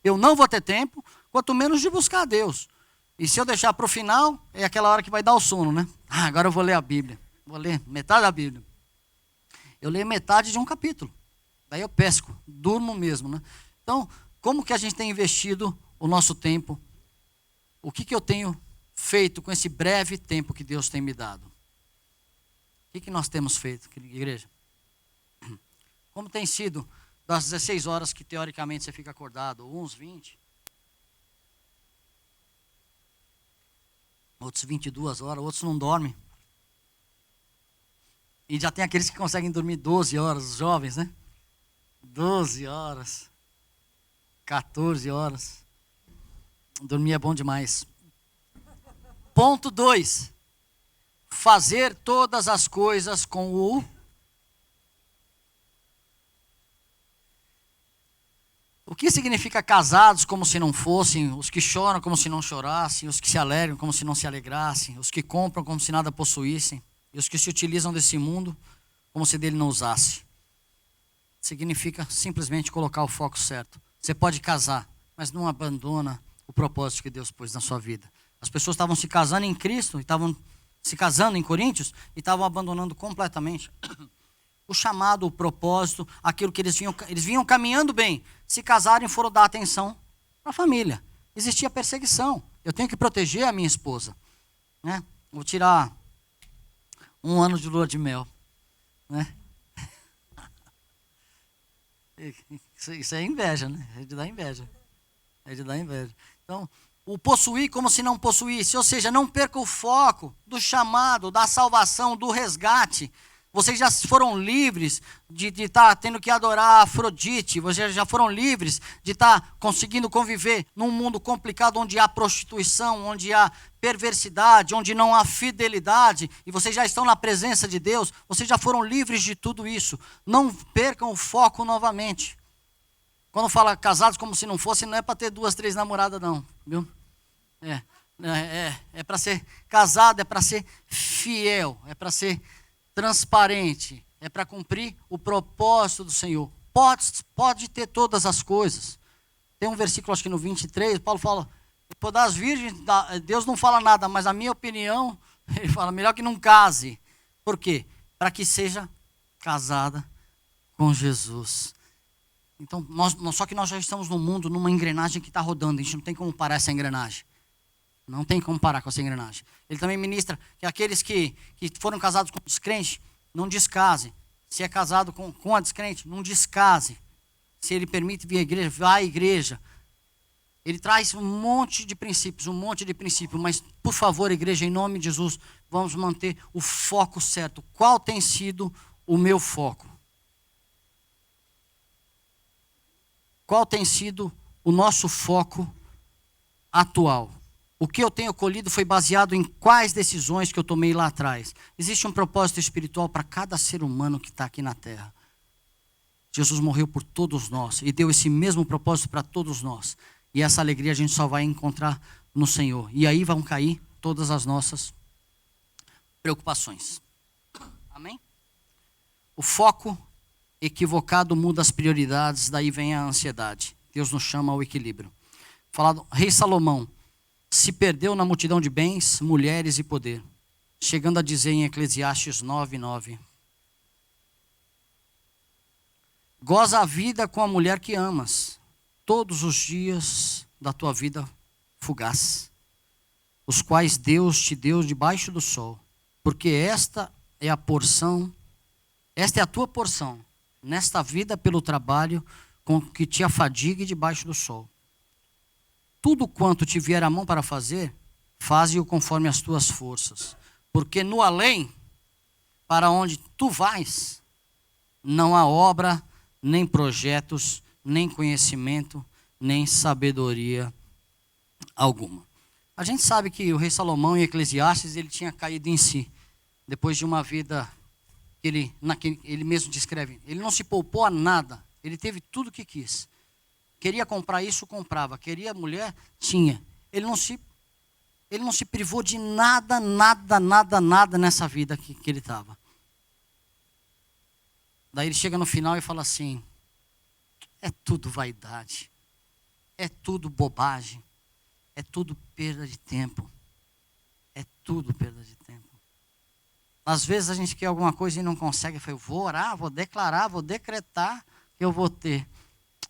Eu não vou ter tempo, quanto menos de buscar a Deus. E se eu deixar para o final, é aquela hora que vai dar o sono, né? Agora eu vou ler a Bíblia. Vou ler metade da Bíblia. Eu leio metade de um capítulo. Daí eu pesco, durmo mesmo, né? Então, como que a gente tem investido o nosso tempo? O que eu tenho feito com esse breve tempo que Deus tem me dado? O que nós temos feito, igreja? Como tem sido das 16 horas que teoricamente você fica acordado, uns 20, outros 22 horas, outros não dormem. E já tem aqueles que conseguem dormir 12 horas, os jovens, né? 12 horas, 14 horas. Dormir é bom demais. Ponto 2. Fazer todas as coisas com O que significa casados como se não fossem, os que choram como se não chorassem, os que se alegram como se não se alegrassem, os que compram como se nada possuíssem, e os que se utilizam desse mundo como se dele não usasse. Significa simplesmente colocar o foco certo. Você pode casar, mas não abandona o propósito que Deus pôs na sua vida. As pessoas estavam se casando em Cristo, e estavam se casando em Coríntios, e estavam abandonando completamente o chamado, o propósito, aquilo que eles vinham caminhando bem. Se casarem, foram dar atenção para a família. Existia perseguição. Eu tenho que proteger a minha esposa, né? Vou tirar 1 ano de lua de mel, né? Isso é inveja, né? É de dar inveja. É de dar inveja. Então, o possuir como se não possuísse, ou seja, não perca o foco do chamado, da salvação, do resgate. Vocês já foram livres de estar tendo que adorar a Afrodite. Vocês já foram livres de estar conseguindo conviver num mundo complicado onde há prostituição, onde há perversidade, onde não há fidelidade. E vocês já estão na presença de Deus. Vocês já foram livres de tudo isso. Não percam o foco novamente. Quando fala casados como se não fosse, não é para ter 2, 3 namoradas não. Viu? É para ser casado, é para ser fiel, é para ser transparente, é para cumprir o propósito do Senhor. Pode ter todas as coisas. Tem um versículo, acho que no 23, Paulo fala, por das virgens, Deus não fala nada, mas a minha opinião, ele fala, melhor que não case. Por quê? Para que seja casada com Jesus. Então, só que nós já estamos no mundo, numa engrenagem que está rodando, a gente não tem como parar essa engrenagem. Não tem como parar com essa engrenagem. Ele também ministra que aqueles que foram casados com descrente, não descasem. Se é casado com a descrente, não descase. Se ele permite vir à igreja, vá à igreja. Ele traz um monte de princípios, mas, por favor, igreja, em nome de Jesus, vamos manter o foco certo. Qual tem sido o meu foco? Qual tem sido o nosso foco atual? O que eu tenho colhido foi baseado em quais decisões que eu tomei lá atrás. Existe um propósito espiritual para cada ser humano que está aqui na terra. Jesus morreu por todos nós e deu esse mesmo propósito para todos nós. E essa alegria a gente só vai encontrar no Senhor. E aí vão cair todas as nossas preocupações. Amém? O foco equivocado muda as prioridades, daí vem a ansiedade. Deus nos chama ao equilíbrio. Falado, Rei Salomão se perdeu na multidão de bens, mulheres e poder, chegando a dizer em Eclesiastes 9:9. Goza a vida com a mulher que amas, todos os dias da tua vida fugaz, os quais Deus te deu debaixo do sol, porque esta é a tua porção, nesta vida pelo trabalho com que te afadigue debaixo do sol. Tudo quanto te vier a mão para fazer, faze-o conforme as tuas forças, porque no além, para onde tu vais, não há obra, nem projetos, nem conhecimento, nem sabedoria alguma. A gente sabe que o rei Salomão em Eclesiastes, ele tinha caído em si, depois de uma vida que ele mesmo descreve. Ele não se poupou a nada, ele teve tudo o que quis. Queria comprar isso, comprava. Queria mulher, tinha. Ele não se privou de nada nessa vida que ele estava. Daí ele chega no final e fala assim, é tudo vaidade, é tudo bobagem, é tudo perda de tempo, é tudo perda de tempo. Às vezes a gente quer alguma coisa e não consegue, eu vou orar, vou declarar, vou decretar que eu vou ter.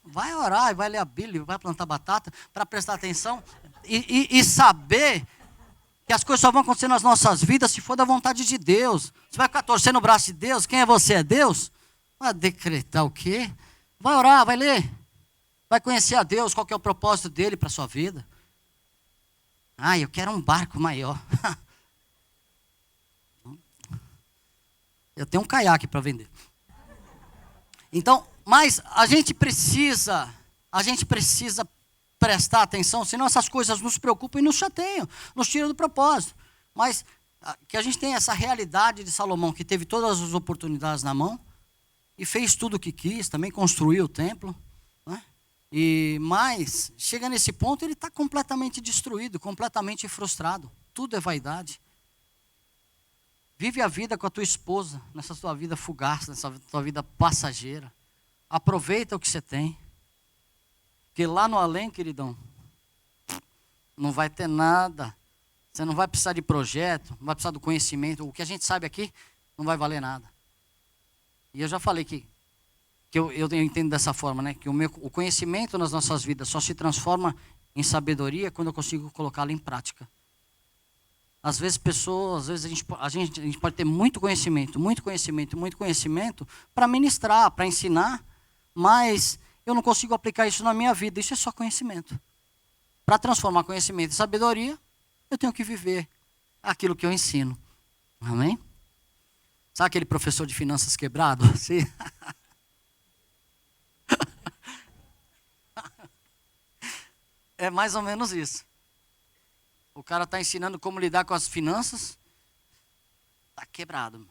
Vai orar, vai ler a Bíblia, vai plantar batata, para prestar atenção e saber que as coisas só vão acontecer nas nossas vidas se for da vontade de Deus. Você vai ficar torcendo o braço de Deus, quem é você? É Deus? Vai decretar o quê? Vai orar, vai ler, vai conhecer a Deus, qual que é o propósito dele para a sua vida. Eu quero um barco maior. Eu tenho um caiaque para vender. Então, mas a gente precisa prestar atenção, senão essas coisas nos preocupam e nos chateiam, nos tiram do propósito. Mas que a gente tem essa realidade de Salomão, que teve todas as oportunidades na mão, e fez tudo o que quis, também construiu o templo, né? Mas chega nesse ponto, ele está completamente destruído, completamente frustrado. Tudo é vaidade. Vive a vida com a tua esposa, nessa tua vida fugaz, nessa tua vida passageira. Aproveita o que você tem. Porque lá no além, queridão, não vai ter nada. Você não vai precisar de projeto, não vai precisar do conhecimento. O que a gente sabe aqui não vai valer nada. E eu já falei que eu entendo dessa forma, né? Que o conhecimento nas nossas vidas só se transforma em sabedoria quando eu consigo colocá-lo em prática. Às vezes a gente pode ter muito conhecimento para ministrar, para ensinar, mas eu não consigo aplicar isso na minha vida. Isso é só conhecimento. Para transformar conhecimento em sabedoria, eu tenho que viver aquilo que eu ensino. Amém? Sabe aquele professor de finanças quebrado? Assim? É mais ou menos isso. O cara está ensinando como lidar com as finanças, está quebrado.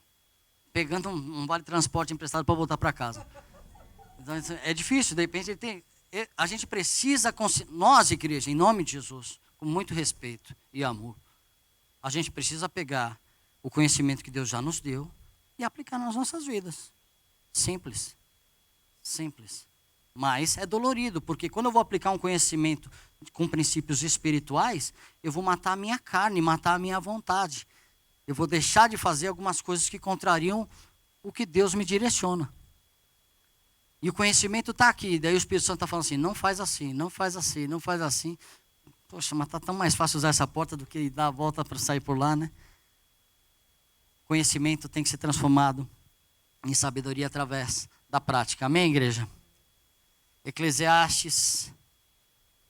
Pegando um vale transporte emprestado para voltar para casa. Então, é difícil, de repente a gente precisa, nós igreja, em nome de Jesus, com muito respeito e amor, a gente precisa pegar o conhecimento que Deus já nos deu e aplicar nas nossas vidas. Simples. Simples. Mas é dolorido, porque quando eu vou aplicar um conhecimento com princípios espirituais, eu vou matar a minha carne, matar a minha vontade. Eu vou deixar de fazer algumas coisas que contrariam o que Deus me direciona. E o conhecimento está aqui, daí o Espírito Santo está falando assim, não faz assim, não faz assim, não faz assim. Poxa, mas está tão mais fácil usar essa porta do que dar a volta para sair por lá, né? Conhecimento tem que ser transformado em sabedoria através da prática. Amém, igreja? Eclesiastes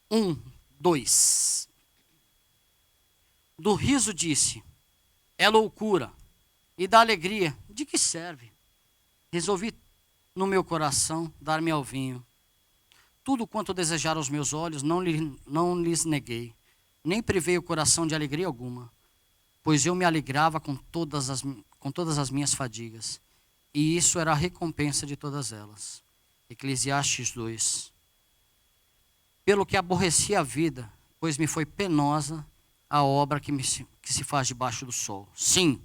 1, 2. Do riso disse, é loucura, e da alegria, de que serve? Resolvi no meu coração dar-me ao vinho. Tudo quanto desejaram os meus olhos, não lhes neguei, nem privei o coração de alegria alguma, pois eu me alegrava com todas as minhas fadigas, e isso era a recompensa de todas elas. Eclesiastes 2. Pelo que aborreci a vida, pois me foi penosa a obra que se faz debaixo do sol. Sim,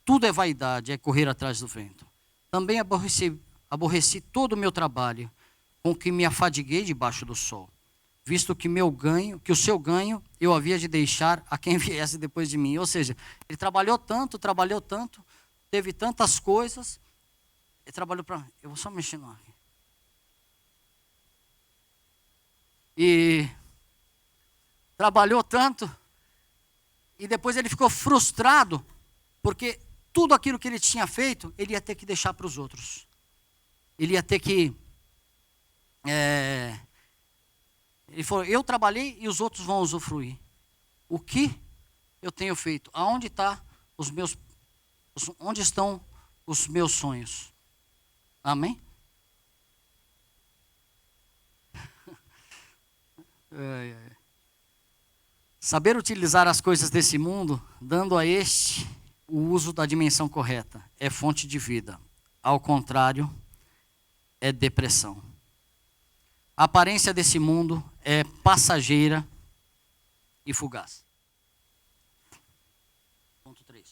tudo é vaidade, é correr atrás do vento. Também aborreci todo o meu trabalho, com que me afadiguei debaixo do sol, visto que o seu ganho eu havia de deixar a quem viesse depois de mim. Ou seja, ele trabalhou tanto, teve tantas coisas, ele trabalhou para... Eu vou só mexer no aqui. E trabalhou tanto, e depois ele ficou frustrado, porque tudo aquilo que ele tinha feito, ele ia ter que deixar para os outros. Ele ia ter que... Ele falou, eu trabalhei e os outros vão usufruir. O que eu tenho feito? Onde estão os meus sonhos? Amém? Saber utilizar as coisas desse mundo, dando a este o uso da dimensão correta, é fonte de vida. Ao contrário, é depressão. A aparência desse mundo é passageira e fugaz. Ponto 3.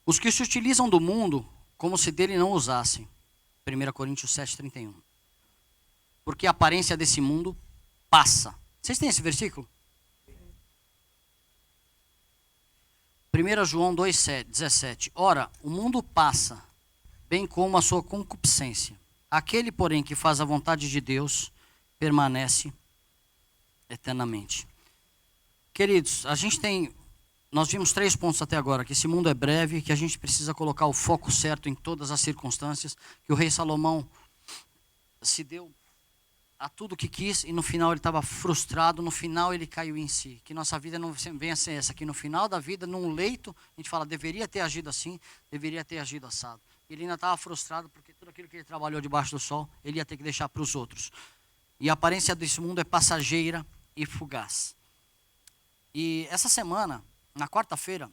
Os que se utilizam do mundo como se dele não usassem. 1 Coríntios 7:31. Porque a aparência desse mundo passa. Vocês têm esse versículo? 1 João 2:17. Ora, o mundo passa, bem como a sua concupiscência. Aquele, porém, que faz a vontade de Deus, permanece eternamente. Queridos, nós vimos 3 pontos até agora, que esse mundo é breve, que a gente precisa colocar o foco certo em todas as circunstâncias, que o rei Salomão se deu a tudo que quis e no final ele estava frustrado, no final ele caiu em si. Que nossa vida não venha a ser essa, que no final da vida, num leito, a gente fala, deveria ter agido assim, deveria ter agido assado. Ele ainda estava frustrado porque tudo aquilo que ele trabalhou debaixo do sol, ele ia ter que deixar para os outros. E a aparência desse mundo é passageira e fugaz. E essa semana, na quarta-feira,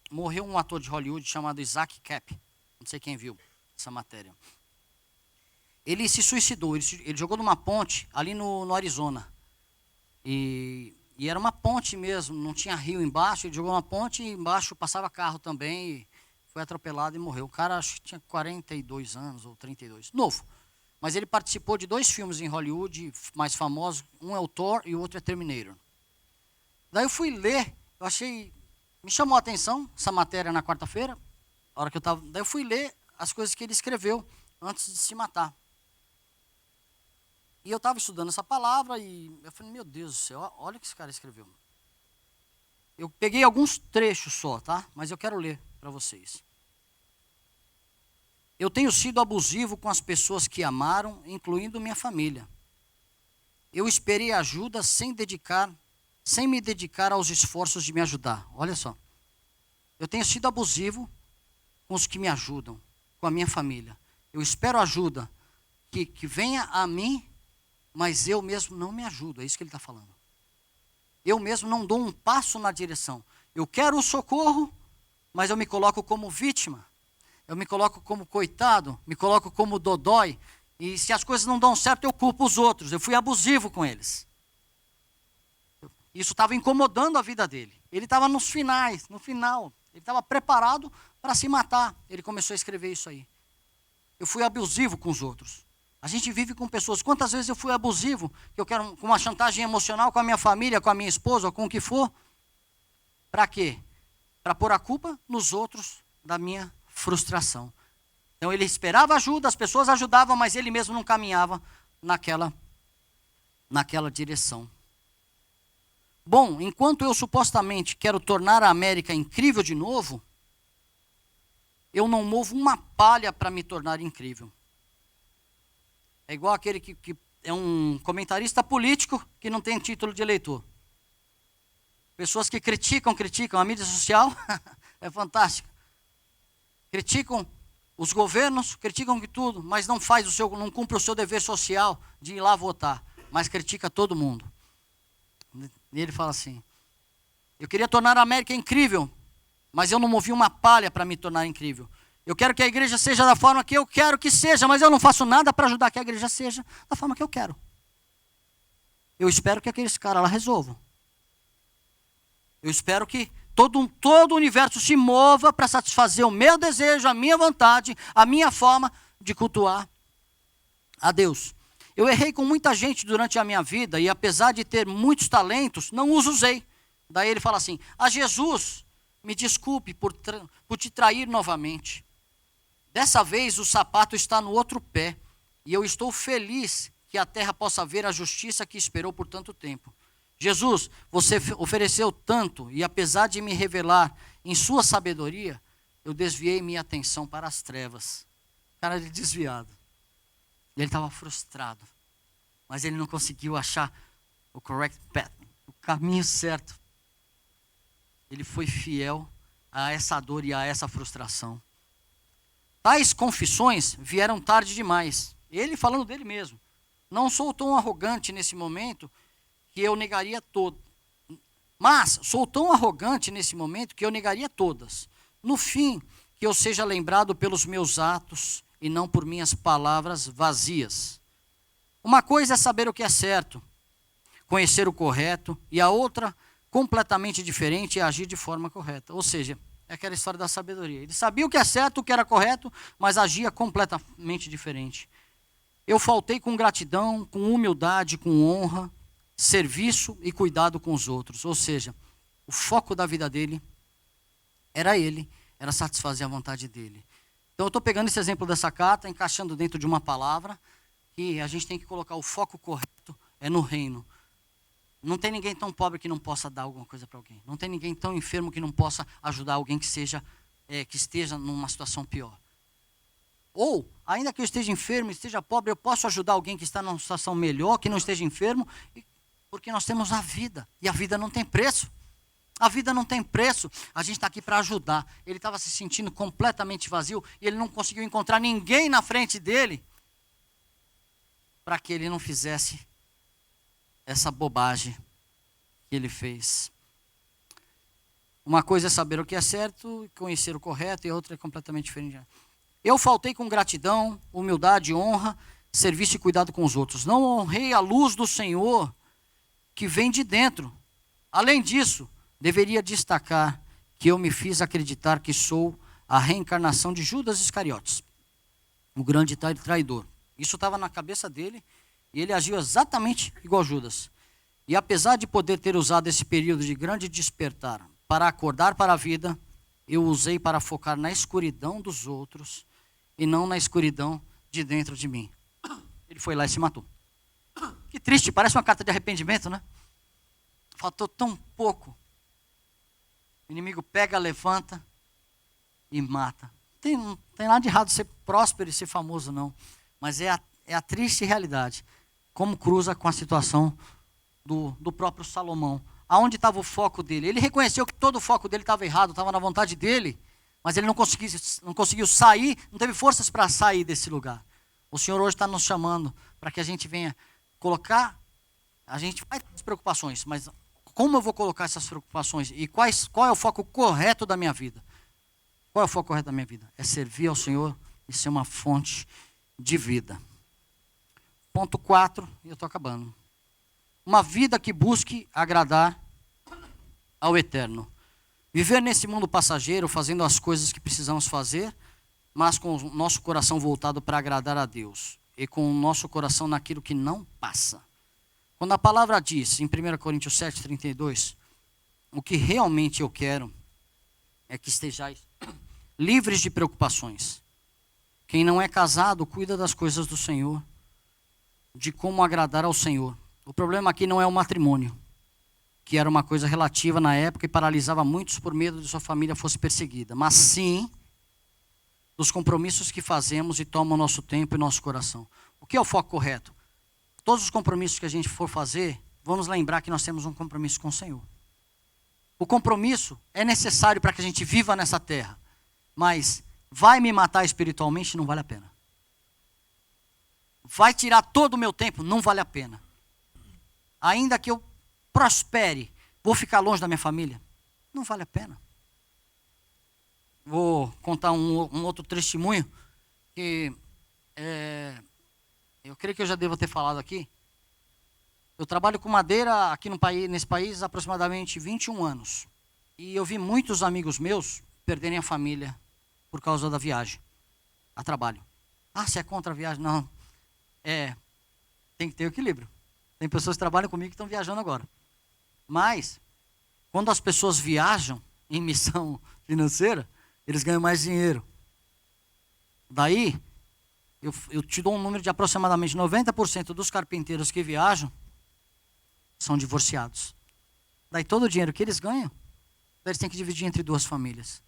morreu um ator de Hollywood chamado Isaac Cap. Não sei quem viu essa matéria. Ele se suicidou, ele jogou numa ponte ali no Arizona. E era uma ponte mesmo, não tinha rio embaixo, ele jogou uma ponte e embaixo passava carro também, e foi atropelado e morreu. O cara acho que tinha 42 anos ou 32, novo. Mas ele participou de 2 filmes em Hollywood mais famosos, um é o Thor e o outro é Terminator. Daí eu fui ler, me chamou a atenção essa matéria na quarta-feira, daí eu fui ler as coisas que ele escreveu antes de se matar. E eu estava estudando essa palavra e eu falei, meu Deus do céu, olha o que esse cara escreveu. Eu peguei alguns trechos só, tá? Mas eu quero ler para vocês. Eu tenho sido abusivo com as pessoas que amaram, incluindo minha família. Eu esperei ajuda sem me dedicar aos esforços de me ajudar. Olha só. Eu tenho sido abusivo com os que me ajudam, com a minha família. Eu espero ajuda que venha a mim, mas eu mesmo não me ajudo. É isso que ele está falando. Eu mesmo não dou um passo na direção. Eu quero o socorro, mas eu me coloco como vítima. Eu me coloco como coitado, me coloco como dodói. E se as coisas não dão certo, eu culpo os outros. Eu fui abusivo com eles. Isso estava incomodando a vida dele. Ele estava no final. Ele estava preparado para se matar. Ele começou a escrever isso aí. Eu fui abusivo com os outros. A gente vive com pessoas. Quantas vezes eu fui abusivo, que eu quero com uma chantagem emocional com a minha família, com a minha esposa, ou com o que for. Para quê? Para pôr a culpa nos outros da minha frustração. Então ele esperava ajuda, as pessoas ajudavam, mas ele mesmo não caminhava naquela direção. Bom, enquanto eu supostamente quero tornar a América incrível de novo, eu não movo uma palha para me tornar incrível. É igual aquele que é um comentarista político que não tem título de eleitor. Pessoas que criticam a mídia social, é fantástico. Criticam os governos, criticam tudo, mas não cumpre o seu dever social de ir lá votar, mas critica todo mundo. E ele fala assim: eu queria tornar a América incrível, mas eu não movi uma palha para me tornar incrível. Eu quero que a igreja seja da forma que eu quero que seja, mas eu não faço nada para ajudar que a igreja seja da forma que eu quero. Eu espero que aqueles caras lá resolvam. Eu espero que todo o universo se mova para satisfazer o meu desejo, a minha vontade, a minha forma de cultuar a Deus. Eu errei com muita gente durante a minha vida e apesar de ter muitos talentos, não os usei. Daí ele fala assim: Jesus, me desculpe por te trair novamente. Dessa vez o sapato está no outro pé e eu estou feliz que a terra possa ver a justiça que esperou por tanto tempo. Jesus, você ofereceu tanto e apesar de me revelar em sua sabedoria, eu desviei minha atenção para as trevas. Cara, ele desviado. Ele estava frustrado, mas ele não conseguiu achar o correct path, o caminho certo. Ele foi fiel a essa dor e a essa frustração. Tais confissões vieram tarde demais. Ele falando dele mesmo. Não sou tão arrogante nesse momento que eu negaria todas. Mas sou tão arrogante nesse momento que eu negaria todas. No fim, que eu seja lembrado pelos meus atos e não por minhas palavras vazias. Uma coisa é saber o que é certo, conhecer o correto, e a outra, completamente diferente, é agir de forma correta. Ou seja, é aquela história da sabedoria. Ele sabia o que é certo, o que era correto, mas agia completamente diferente. Eu faltei com gratidão, com humildade, com honra, serviço e cuidado com os outros. Ou seja, o foco da vida dele era satisfazer a vontade dele. Então eu estou pegando esse exemplo dessa carta, encaixando dentro de uma palavra, que a gente tem que colocar o foco correto, é no reino. Não tem ninguém tão pobre que não possa dar alguma coisa para alguém. Não tem ninguém tão enfermo que não possa ajudar alguém que esteja numa situação pior. Ou, ainda que eu esteja enfermo, esteja pobre, eu posso ajudar alguém que está numa situação melhor, que não esteja enfermo, porque nós temos a vida, e a vida não tem preço. A vida não tem preço, a gente está aqui para ajudar. Ele estava se sentindo completamente vazio, e ele não conseguiu encontrar ninguém na frente dele, para que ele não fizesse essa bobagem que ele fez. Uma coisa é saber o que é certo, conhecer o correto, e a outra é completamente diferente. Eu faltei com gratidão, humildade, honra, serviço e cuidado com os outros. Não honrei a luz do Senhor que vem de dentro. Além disso, deveria destacar que eu me fiz acreditar que sou a reencarnação de Judas Iscariotes, o grande traidor. Isso estava na cabeça dele e ele agiu exatamente igual Judas. E apesar de poder ter usado esse período de grande despertar para acordar para a vida, eu usei para focar na escuridão dos outros e não na escuridão de dentro de mim. Ele foi lá e se matou. Que triste, parece uma carta de arrependimento, né? Faltou tão pouco. O inimigo pega, levanta e mata. Não tem nada de errado ser próspero e ser famoso, não. Mas é a triste realidade. Como cruza com a situação do próprio Salomão. Aonde estava o foco dele? Ele reconheceu que todo o foco dele estava errado, estava na vontade dele, mas ele não conseguiu sair, não teve forças para sair desse lugar. O Senhor hoje está nos chamando para que a gente venha colocar, a gente vai ter as preocupações, mas como eu vou colocar essas preocupações e qual é o foco correto da minha vida? Qual é o foco correto da minha vida? É servir ao Senhor e ser uma fonte de vida. Ponto 4, e eu estou acabando. Uma vida que busque agradar ao Eterno. Viver nesse mundo passageiro, fazendo as coisas que precisamos fazer, mas com o nosso coração voltado para agradar a Deus. E com o nosso coração naquilo que não passa. Quando a palavra diz, em 1 Coríntios 7:32, o que realmente eu quero é que estejais livres de preocupações. Quem não é casado, cuida das coisas do Senhor, de como agradar ao Senhor. O problema aqui não é o matrimônio. que era uma coisa relativa na época e paralisava muitos por medo de sua família fosse perseguida, mas sim dos compromissos que fazemos e tomam nosso tempo e nosso coração. O que é o foco correto? Todos os compromissos que a gente for fazer, vamos lembrar que nós temos um compromisso com o Senhor. O compromisso é necessário para que a gente viva nessa terra, mas vai me matar espiritualmente? Não vale a pena. Vai tirar todo o meu tempo? Não vale a pena. Ainda que eu prospere, vou ficar longe da minha família? Não vale a pena. Vou contar um outro testemunho que eu creio que eu já devo ter falado aqui. Eu trabalho com madeira aqui nesse país há aproximadamente 21 anos. E eu vi muitos amigos meus perderem a família por causa da viagem a trabalho. Ah, você é contra a viagem? Não. Tem que ter equilíbrio. Tem pessoas que trabalham comigo que estão viajando agora. Mas, quando as pessoas viajam em missão financeira, eles ganham mais dinheiro. Daí, eu te dou um número de aproximadamente 90% dos carpinteiros que viajam são divorciados. Daí todo o dinheiro que eles ganham, eles têm que dividir entre duas famílias.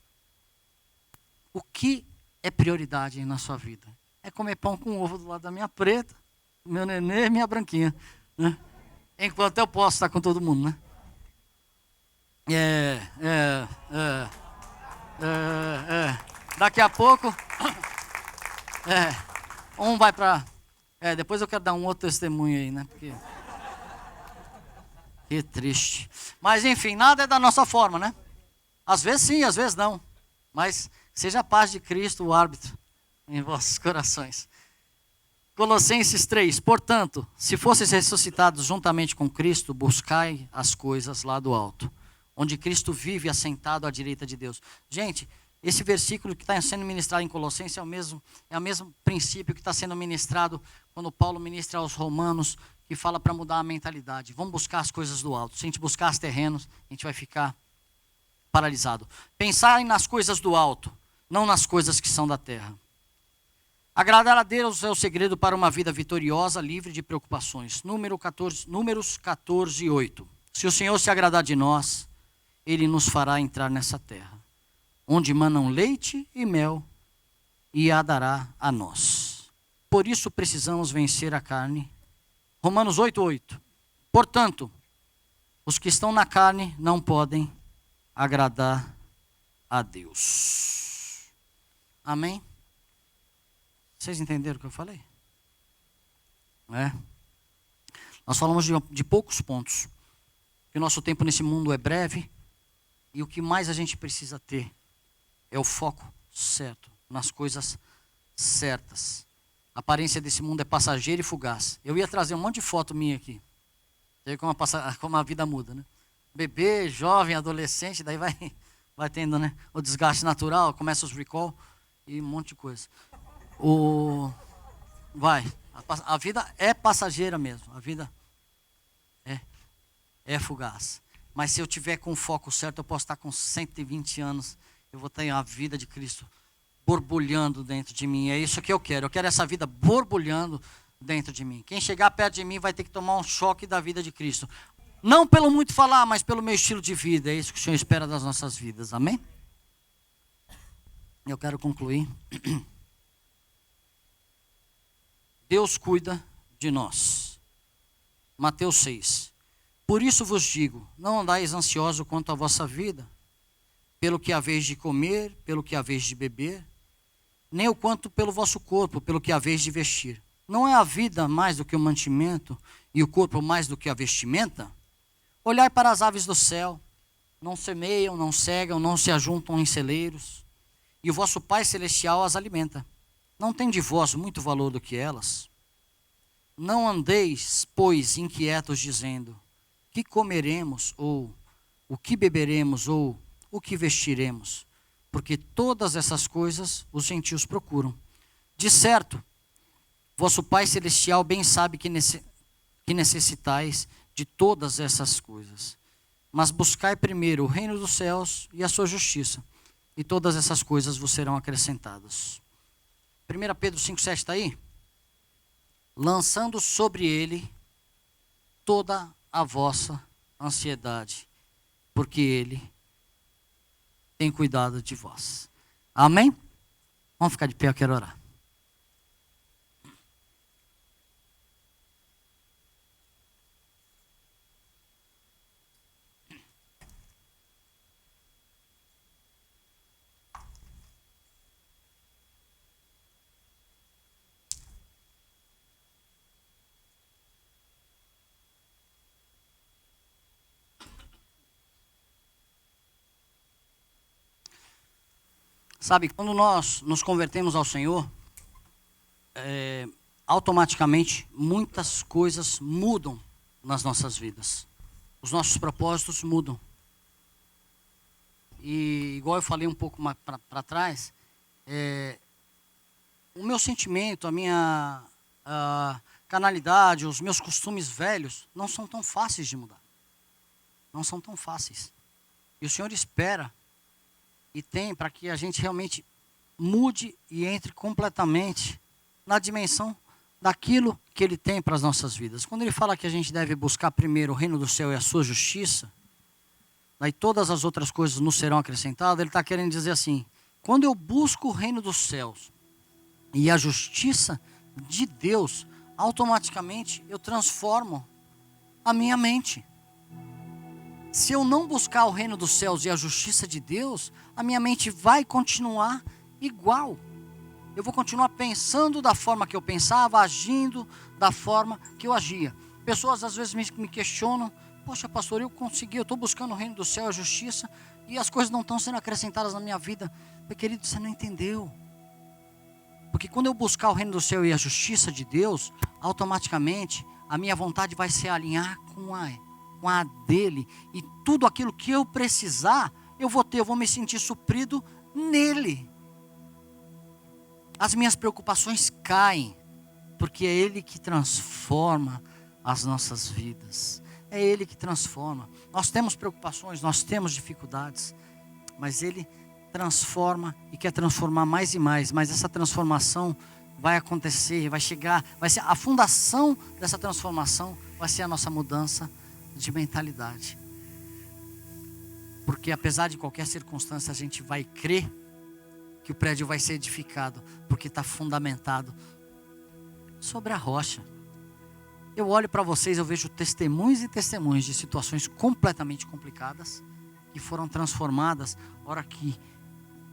O que é prioridade na sua vida? É comer pão com ovo do lado da minha preta, do meu nenê e minha branquinha, né? Enquanto eu posso estar com todo mundo, né? Daqui a pouco, um vai para... depois eu quero dar um outro testemunho aí, né? Porque... que triste. Mas enfim, nada é da nossa forma, né? Às vezes sim, às vezes não. Mas seja a paz de Cristo o árbitro em vossos corações. Colossenses 3. Portanto, se fosseis ressuscitados juntamente com Cristo, buscai as coisas lá do alto, onde Cristo vive assentado à direita de Deus. Gente, esse versículo que está sendo ministrado em Colossenses é o mesmo princípio que está sendo ministrado quando Paulo ministra aos romanos, que fala para mudar a mentalidade. Vamos buscar as coisas do alto. Se a gente buscar os terrenos, a gente vai ficar paralisado. Pensar nas coisas do alto, não nas coisas que são da terra. Agradar a Deus é o segredo para uma vida vitoriosa, livre de preocupações. Números 14, 8. Se o Senhor se agradar de nós, Ele nos fará entrar nessa terra, onde manam leite e mel, e a dará a nós. Por isso precisamos vencer a carne. Romanos 8, 8. Portanto, os que estão na carne não podem agradar a Deus. Amém? Vocês entenderam o que eu falei? Nós falamos de poucos pontos. Que o nosso tempo nesse mundo é breve. E o que mais a gente precisa ter é o foco certo, nas coisas certas. A aparência desse mundo é passageira e fugaz. Eu ia trazer um monte de foto minha aqui. Você vê como a vida muda, né? Bebê, jovem, adolescente, daí vai tendo, né, o desgaste natural, começa os recall e um monte de coisa. A vida é passageira mesmo. A vida é fugaz. Mas se eu tiver com o foco certo, eu posso estar com 120 anos. Eu vou ter a vida de Cristo borbulhando dentro de mim. É isso que eu quero. Eu quero essa vida borbulhando dentro de mim. Quem chegar perto de mim vai ter que tomar um choque da vida de Cristo. Não pelo muito falar, mas pelo meu estilo de vida. É isso que o Senhor espera das nossas vidas. Amém? Eu quero concluir. Deus cuida de nós. Mateus 6. Por isso vos digo, não andais ansiosos quanto à vossa vida, pelo que haveis de comer, pelo que haveis de beber, nem o quanto pelo vosso corpo, pelo que haveis de vestir. Não é a vida mais do que o mantimento, e o corpo mais do que a vestimenta? Olhai para as aves do céu, não semeiam, não cegam, não se ajuntam em celeiros, e o vosso Pai Celestial as alimenta. Não tem de vós muito valor do que elas? Não andeis, pois, inquietos, dizendo, que comeremos, ou o que beberemos, ou o que vestiremos? Porque todas essas coisas os gentios procuram. De certo, vosso Pai Celestial bem sabe que necessitais de todas essas coisas. Mas buscai primeiro o reino dos céus e a sua justiça, e todas essas coisas vos serão acrescentadas. 1 Pedro 5,7 está aí? Lançando sobre ele toda a vossa ansiedade, porque Ele tem cuidado de vós. Amém? Vamos ficar de pé, eu quero orar. Sabe, quando nós nos convertemos ao Senhor, automaticamente muitas coisas mudam nas nossas vidas. Os nossos propósitos mudam. E igual eu falei um pouco mais para trás, o meu sentimento, a minha carnalidade, os meus costumes velhos não são tão fáceis de mudar. Não são tão fáceis. E o Senhor espera e tem para que a gente realmente mude e entre completamente na dimensão daquilo que Ele tem para as nossas vidas. Quando Ele fala que a gente deve buscar primeiro o reino do céu e a sua justiça, daí todas as outras coisas nos serão acrescentadas, Ele está querendo dizer assim, quando eu busco o reino dos céus e a justiça de Deus, automaticamente eu transformo a minha mente. Se eu não buscar o reino dos céus e a justiça de Deus, a minha mente vai continuar igual. Eu vou continuar pensando da forma que eu pensava, agindo da forma que eu agia. Pessoas às vezes me questionam, poxa pastor, eu estou buscando o reino do céu e a justiça, e as coisas não estão sendo acrescentadas na minha vida. Meu querido, você não entendeu. Porque quando eu buscar o reino do céu e a justiça de Deus, automaticamente a minha vontade vai se alinhar com a dele, e tudo aquilo que eu precisar, eu vou me sentir suprido nele. As minhas preocupações caem, porque é Ele que transforma as nossas vidas. É Ele que transforma. Nós temos preocupações, nós temos dificuldades, mas Ele transforma e quer transformar mais e mais. Mas essa transformação vai acontecer, vai chegar, vai ser a fundação dessa transformação, vai ser a nossa mudança de mentalidade. Porque apesar de qualquer circunstância, a gente vai crer que o prédio vai ser edificado, porque está fundamentado sobre a rocha. Eu olho para vocês, eu vejo testemunhos e testemunhos de situações completamente complicadas, que foram transformadas, hora que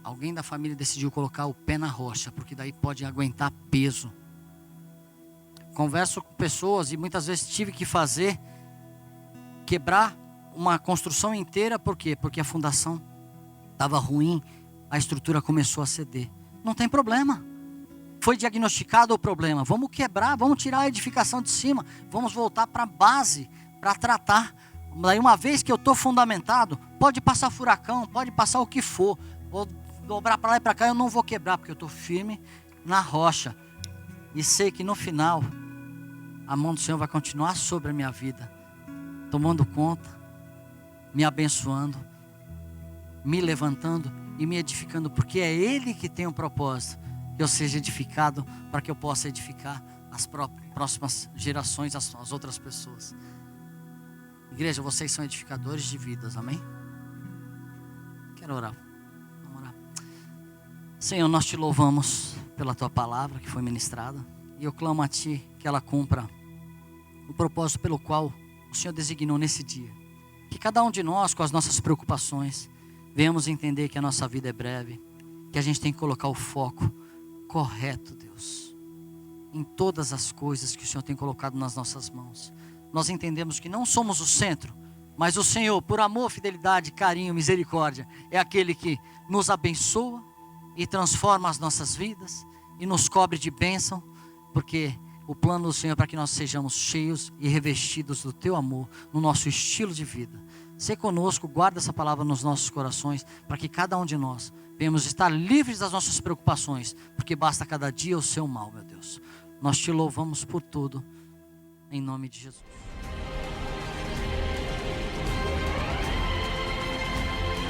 alguém da família decidiu colocar o pé na rocha, porque daí pode aguentar peso. Converso com pessoas e muitas vezes tive que quebrar uma construção inteira, por quê? Porque a fundação estava ruim, a estrutura começou a ceder. Não tem problema. Foi diagnosticado o problema. Vamos quebrar, vamos tirar a edificação de cima. Vamos voltar para a base, para tratar. Daí uma vez que eu estou fundamentado, pode passar furacão, pode passar o que for. Vou dobrar para lá e para cá, eu não vou quebrar, porque eu estou firme na rocha. E sei que no final, a mão do Senhor vai continuar sobre a minha vida, tomando conta, me abençoando, me levantando e me edificando, porque é Ele que tem um propósito, que eu seja edificado, para que eu possa edificar as próximas gerações, as outras pessoas. Igreja, vocês são edificadores de vidas, amém? Quero orar, vamos orar. Senhor, nós te louvamos pela Tua palavra que foi ministrada, e eu clamo a Ti que ela cumpra o propósito pelo qual o Senhor designou nesse dia. Que cada um de nós, com as nossas preocupações, venhamos entender que a nossa vida é breve, que a gente tem que colocar o foco correto, Deus, em todas as coisas que o Senhor tem colocado nas nossas mãos. Nós entendemos que não somos o centro, mas o Senhor, por amor, fidelidade, carinho, misericórdia, é aquele que nos abençoa e transforma as nossas vidas e nos cobre de bênção, porque o plano do Senhor é para que nós sejamos cheios e revestidos do Teu amor no nosso estilo de vida. Sê conosco, guarda essa palavra nos nossos corações, para que cada um de nós venhamos estar livres das nossas preocupações, porque basta cada dia o Seu mal, meu Deus. Nós Te louvamos por tudo, em nome de Jesus.